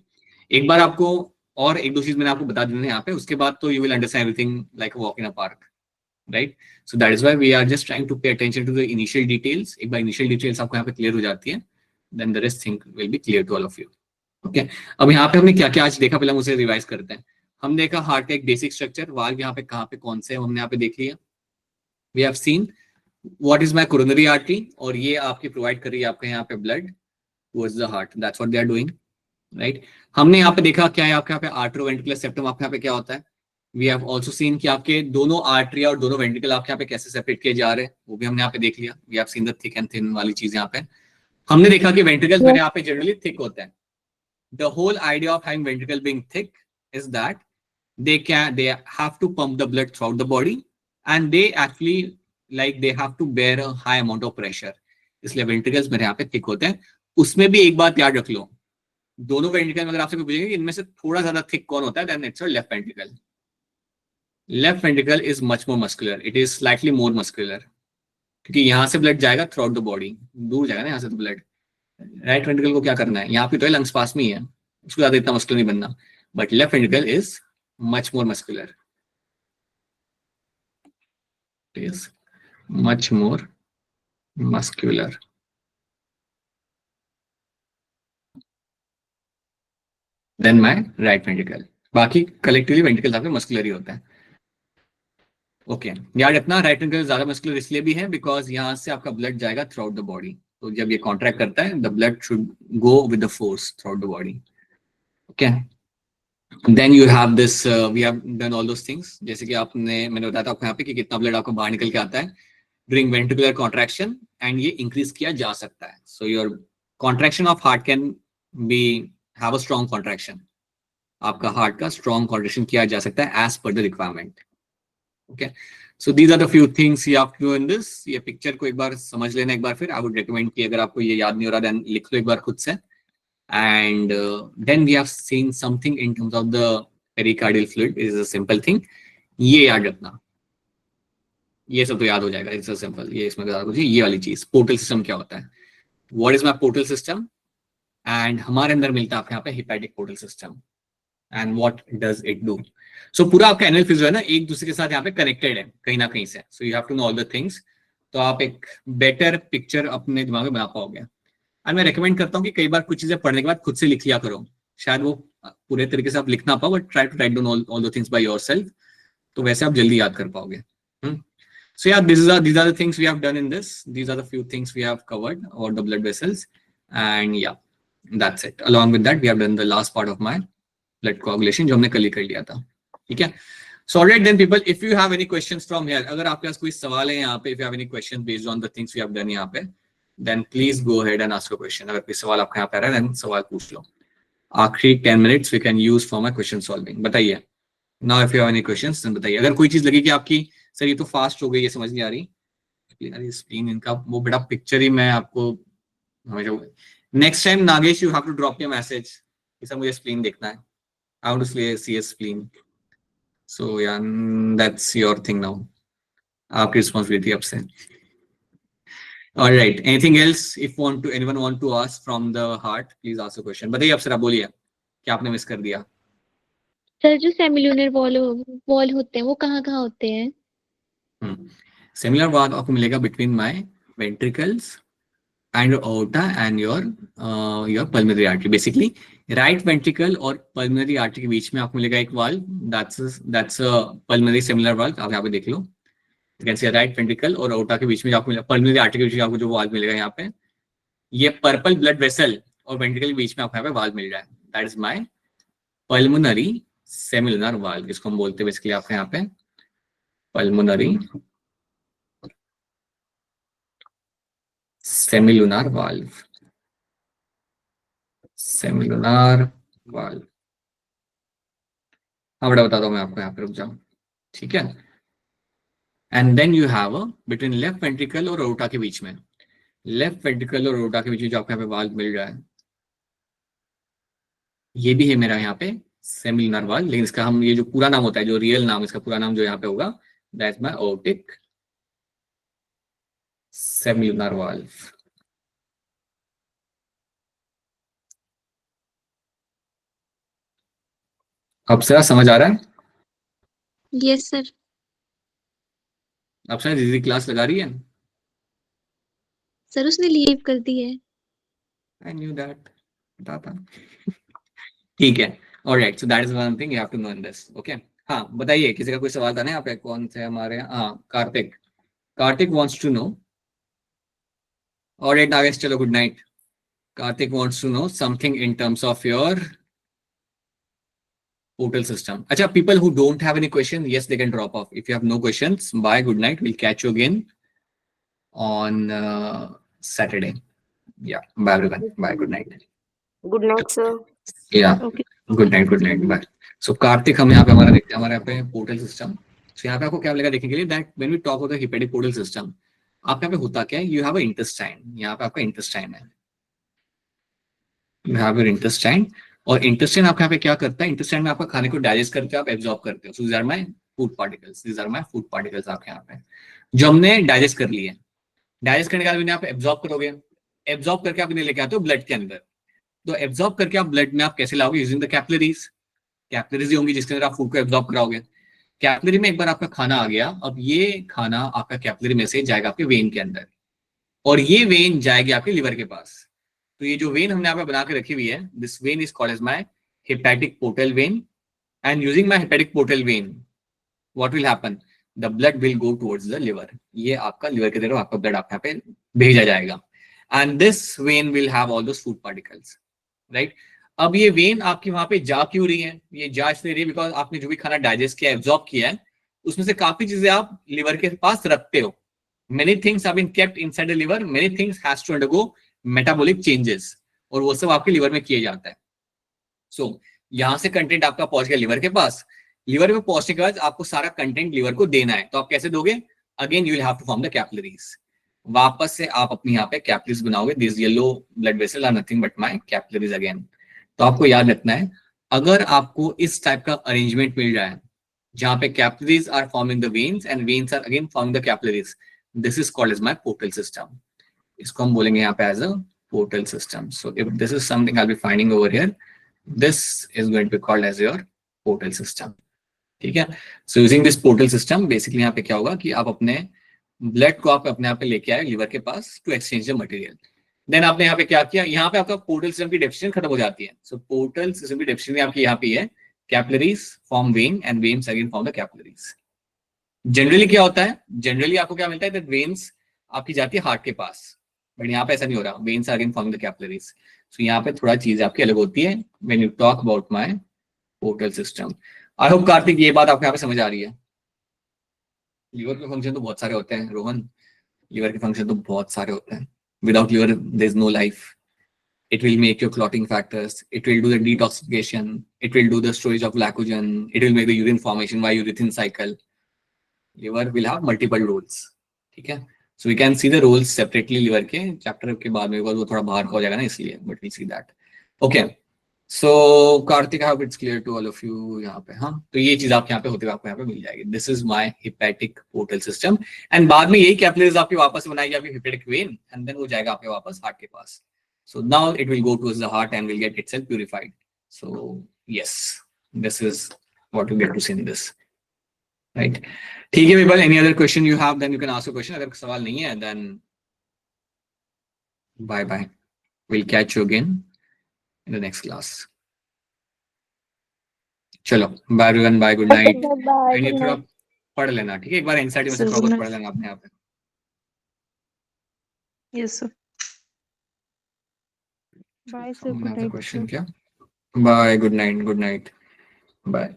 एक बार आपको और एक दो चीज मैंने आपको बता देना है यहाँ पे, उसके बाद तो you will understand everything like a walk in a park, right? So that is why we are just trying to pay attention to the initial details. एक बार इनिशियल डिटेल्स आपको यहाँ पे क्लियर हो जाती है, then the rest thing will be clear to all of you. Okay. अब यहाँ पे हमने क्या क्या आज देखा, पहले मुझे रिवाइज करते हैं. हम देखा हार्ट का एक बेसिक स्ट्रक्चर, वाल्व यहाँ पे कहाँ पे कौन से हमने यहाँ पे देख लिया. We have seen what is my coronary artery, और ये आपकी प्रोवाइड कर रही है आपके यहाँ पे blood towards the heart. That's what they are doing, right? हमने यहाँ पे देखा क्या है आपके यहाँ पे आर्टरोवेंट्रिकुलर सेप्टम आपके यहाँ पे क्या होता है. We have also seen कि आपके दोनों आर्टरी और दोनों वेंट्रिकल आपके यहाँ पे कैसे सेपरेट किए जा रहे हैं, वो भी हमने यहाँ पे देख लिया. We have seen the thick and thin वाली चीज यहाँ पे. हमने देखा कि वेंट्रिकल्स मेरे यहाँ पे जनरली थिक होते हैं. The whole idea of having ventricle being thick is that they have to pump the blood throughout the body and they actually like they have to bear a high amount of pressure. इसलिए वेंट्रिकल्स मेरे यहाँ पे थिक होते हैं. उसमें भी एक बात याद रख लो, दोनों वेंट्रिकल में अगर आपसे पूछेंगे कि इनमें से थोड़ा ज्यादा थिक कौन होता है, then it's your left ventricle. Left ventricle is much more muscular, it is slightly more muscular, क्योंकि यहाँ से ब्लड जाएगा थ्रू आउट द बॉडी, दूर जाएगा ना यहाँ से तो ब्लड. राइट वेंट्रिकल को क्या करना है, यहाँ पे तो है लंग्स पास में ही है, उसको ज्यादा इतना मस्कुलर नहीं बनना. But left ventricle is much more muscular, is much more muscular. Than my right ventricle. बाकी कलेक्टिवली वेंट्रिकल आपके मस्कुलर ही होता है। ओके, याद रखना राइट वेंट्रिकल ज्यादा मस्कुलर इसलिए भी है बिकॉज यहाँ से आपका ब्लड जाएगा थ्रू आउट द बॉडी, तो जब ये कॉन्ट्रैक्ट करता है the blood should go with the force throughout the body. Okay, then you have this, we have done all those things, जैसे कि मैंने बताया था आपको यहाँ पे कि कितना ब्लड आपको बाहर निकल के आता है ड्यूरिंग वेंट्रिकुलर कॉन्ट्रैक्शन, एंड ये इंक्रीज किया जा सकता है। So your contraction of heart can be have a strong contraction, आपका हार्ट का स्ट्रॉन्ग कॉन्ट्रैक्शन किया जा सकता है as per the requirement. Okay, so these are the few things you have to do in this. ये पिक्चर को एक बार समझ लेना एक बार, फिर आई वुड रिकमेंड कि अगर आपको ये याद नहीं हो रहा देन लिख लो एक बार खुद से। And then we have seen something in terms of the pericardial fluid. It is a simple thing. ये याद रखना, ये सब तो याद हो जाएगा, इट्स अ सिंपल। ये इसमें ये वाली चीज पोर्टल सिस्टम क्या होता है, what is my portal system, and हमारे अंदर मिलता है यहाँ पे hepatic portal system, and what does it do. So पूरा आपका एनएल फिजियो है ना एक दूसरे के साथ यहाँ पे कनेक्टेड है कहीं ना कहीं से, so you have to know all the things, तो आप एक बेटर पिक्चर अपने दिमाग में बना पाओगे। और मैं रेकमेंड करता हूँ कि कई बार कुछ चीजें पढ़ने के बाद खुद से लिख लिया करो, शायद वो पूरे तरीके से आप लिख ना पाओ, but try to write down all the things by yourself, तो वैसे आप जल्दी याद कर पाओगे। So yeah, these are the things we have done in this. These are the few things we have covered about the blood vessels, and yeah, that's it. Along with that, we have done the last part of my blood coagulation, जो हमने कल ही कर लिया था, ठीक है। So alright then people, if you have any questions from here, अगर आपके पास कोई सवाल है यहाँ पे, if you have any questions based on the things we have done यहाँ पे, then please go ahead and ask a question. अगर कोई सवाल आपके यहाँ पे आ रहा है, then सवाल पूछ लो। आखिरी 10 minutes we can use for my question solving. बताइए। Now if you have any questions, then बताइए। अगर कोई चीज लगी कि आपकी सर ये तो फास्ट हो गई, ये समझ नहीं आ रही, स्क्रीन इनका वो बड़ा पिक्चर ही मैं आपको हमेशा, next time Nagesh you have to drop your message कि सर मुझे स्क्रीन देखना है, I want to see a screen, so या दैट्स योर थिंग नाउ, आपकी रिस्पांसिबिलिटी अब से। Alright, anything else if anyone want to ask from the heart, please ask a question. बताइए अप्सरा, बोलिए क्या आपने मिस कर दिया। सर जो सेमिलुनर वॉल होते हैं वो कहाँ कहाँ होते हैं? सिमिलर वाल्व आपको मिलेगा between my ventricles and aorta and your pulmonary artery. Basically right ventricle और पल्मोनरी आर्टरी के बीच में आपको मिलेगा एक valve, that's a pulmonary similar valve. आप यहाँ पे देख लो, you can see right ventricle और aorta के बीच में आपको मिलेगा, पल्मोनरी आर्टरी के बीच में आपको जो वाल्व मिलेगा यहाँ पे, ये पर्पल ब्लड वेसल और वेंट्रिकल के बीच में आपको यहाँ पे वाल्व मिल रहा है, that is my pulmonary semilunar valve, इसको हम बोलते हैं बेसिकली आपको यहाँ पे pulmonary semilunar valve, semilunar valve. हाँ बड़ा बताता हूँ मैं आपको, यहाँ पे रुक जाओ, ठीक है। And then you have between left ventricle और aorta के बीच में, लेफ्ट वेंट्रिकल और aorta के बीच में जो आपको यहाँ पे वाल्व मिल रहा है, ये भी है मेरा यहाँ पे सेमिलुनर वाल्व, लेकिन इसका हम ये जो पूरा नाम होता है, जो रियल नाम, इसका पूरा नाम जो यहाँ पे होगा, that's my aortic semilunar valve. अब सर समझ आ रहा है? Yes sir. अब सर दीदी क्लास लगा रही है? सर उसने लीव कर दी है। I knew that, पता था। ठीक है, alright, so that is one thing you have to know in this, okay? हाँ बताइए, किसी का कोई सवाल था ना यहाँ पे? कौन से हमारे, हाँ Kartik wants to know, alright Nagesh चलो good night. Kartik wants to know something in terms of your portal system. अच्छा, people who don't have any question, yes they can drop off. If you have no questions, bye, good night, we'll catch you again on Saturday. Yeah, bye everyone, bye, good night. Good night, sir. Yeah, Okay. good night, bye. So Kartik, हम यहाँ पे हमारा देखते हैं, हमारे यहाँ पे पोर्टल सिस्टम। So यहाँ पे आपको क्या मिलेगा देखने के लिए, that when we talk about the hepatic portal system, आपके यहाँ पे होता क्या है, you have a intestine, यहाँ पे आपका intestine है, you have your intestine, और इंटेस्टाइन आपके यहाँ पे क्या करता है, इंटेस्टाइन में आपका खाने को डाइजेस्ट करते हो, आप एब्जॉर्ब करते हो। So these are my food particles, these are my food particles आपके यहाँ पे जो हमने डाइजेस्ट कर लिए। डाइजेस्ट करने के बाद आप एब्जॉर्ब करोगे, एब्जॉर्ब करके आप इन्हें लेके आते हो ब्लड के अंदर। तो एब्जॉर्ब करके आप ब्लड में आप कैसे लाओगे, यूजिंग द कैपिलरीज, कैपिलरीज ही होंगी जिसके अंदर आप फूड को एब्जॉर्ब कराओगे। कैपिलरी में एक बार आपका खाना आ गया, अब ये खाना आपका कैपिलरी में से जाएगा आपके वेन के अंदर, और ये वेन जाएगी आपके लिवर के पास। तो ये जो वेन हमने यहाँ पे बना के रखी हुई है, this vein is called as my hepatic portal vein, and using my hepatic portal vein, what will happen? The blood will go towards the liver. ये आपका liver की तरफ आपका blood आप यहाँ पे भेजा जाएगा, and this vein will have all those food particles, right? अब ये vein आपकी वहां पे जा क्यों रही है? ये जा इसलिए रही है बिकॉज आपने जो भी खाना डाइजेस्ट किया, एब्जॉर्ब किया है, उसमें से काफी चीजें आप लिवर के पास रखते हो. Many things have been kept inside the liver. Many things has to undergo metabolic changes. और वो सब आपके लिवर में किए जाता है. So यहाँ से कंटेंट आपका पहुंच गया लिवर के पास. लिवर में पहुंचने के बाद आपको सारा कंटेंट लिवर को देना है. तो आप कैसे दोगे? Again you will have to form the capillaries. वापस से आप अपनी यहाँ पे कैपिलरीज बनाओगे. This yellow blood vessel are nothing but my capillaries again. तो आपको याद रखना है, अगर आपको इस टाइप का अरेंजमेंट मिल जाए जहां पे capillaries are forming the veins and veins are again forming the capillaries, this is called as my portal system. इसको हम बोलेंगे यहाँ पे as a portal system. So if this is something I'll be finding over here, this is going to be called as your portal system. ठीक है? So using this portal system, basically यहाँ पे क्या होगा कि आप अपने ब्लड को आप अपने यहाँ पे लेके आए लिवर के पास to exchange the material. Then आपने यहाँ पे क्या किया? यहाँ पे आपका portal system की डेफिनेशन खत्म हो जाती है. So portal system की डेफिनेशन आपकी यहाँ पे है capillaries form vein and veins again form the capillaries. Generally क्या होता है? जनरली आपको क्या मिलता है? दैट वेन्स आपकी जाती है हार्ट के पास, बट यहाँ पे ऐसा नहीं हो रहा. Veins are again forming the capillaries. So यहाँ पे थोड़ा चीज आपकी अलग होती है when you talk about my portal system. I hope Kartik ये बात आपको यहाँ पे समझ आ रही है. लिवर के फंक्शन तो बहुत सारे होते हैं रोहन. लिवर के फंक्शन तो बहुत सारे होते हैं. Without liver there is no life. It will make your clotting factors. It will do the detoxification. It will do the storage of glycogen. It will make the urine formation by urethane cycle. Liver will have multiple roles. ठीक है? So we can see the roles separately liver के chapter के बाद में, because वो थोड़ा बाहर हो जाएगा ना इसलिए. But we'll see that. Okay. So Karthik, I hope it's clear to all of you यहाँ पे. हाँ, तो ये चीज आप यहाँ पे होते हुए आपको यहाँ पे मिल जाएगी. This is my hepatic portal system. And बाद में यही कैपिलरीज आपकी वापस बनाएगी आपकी hepatic vein, and then वो जाएगा आपके वापस हार्ट के पास. So now it will go towards the heart and will get itself purified. So yes, this is what you get to see in this. Right? ठीक है people, any other question you have, then you can ask a question. अगर सवाल नहीं है, then bye bye. We'll catch you again in the next class. चलो, bye everyone, bye, good night. ये थोड़ा पढ़ लेना, ठीक है? एक बार इंसाइट में से थोड़ा बहुत पढ़ लेना अपने आप. Yes, sir. Bye, sir. Someone Good has a night, question sir. क्या? Bye, good night, bye.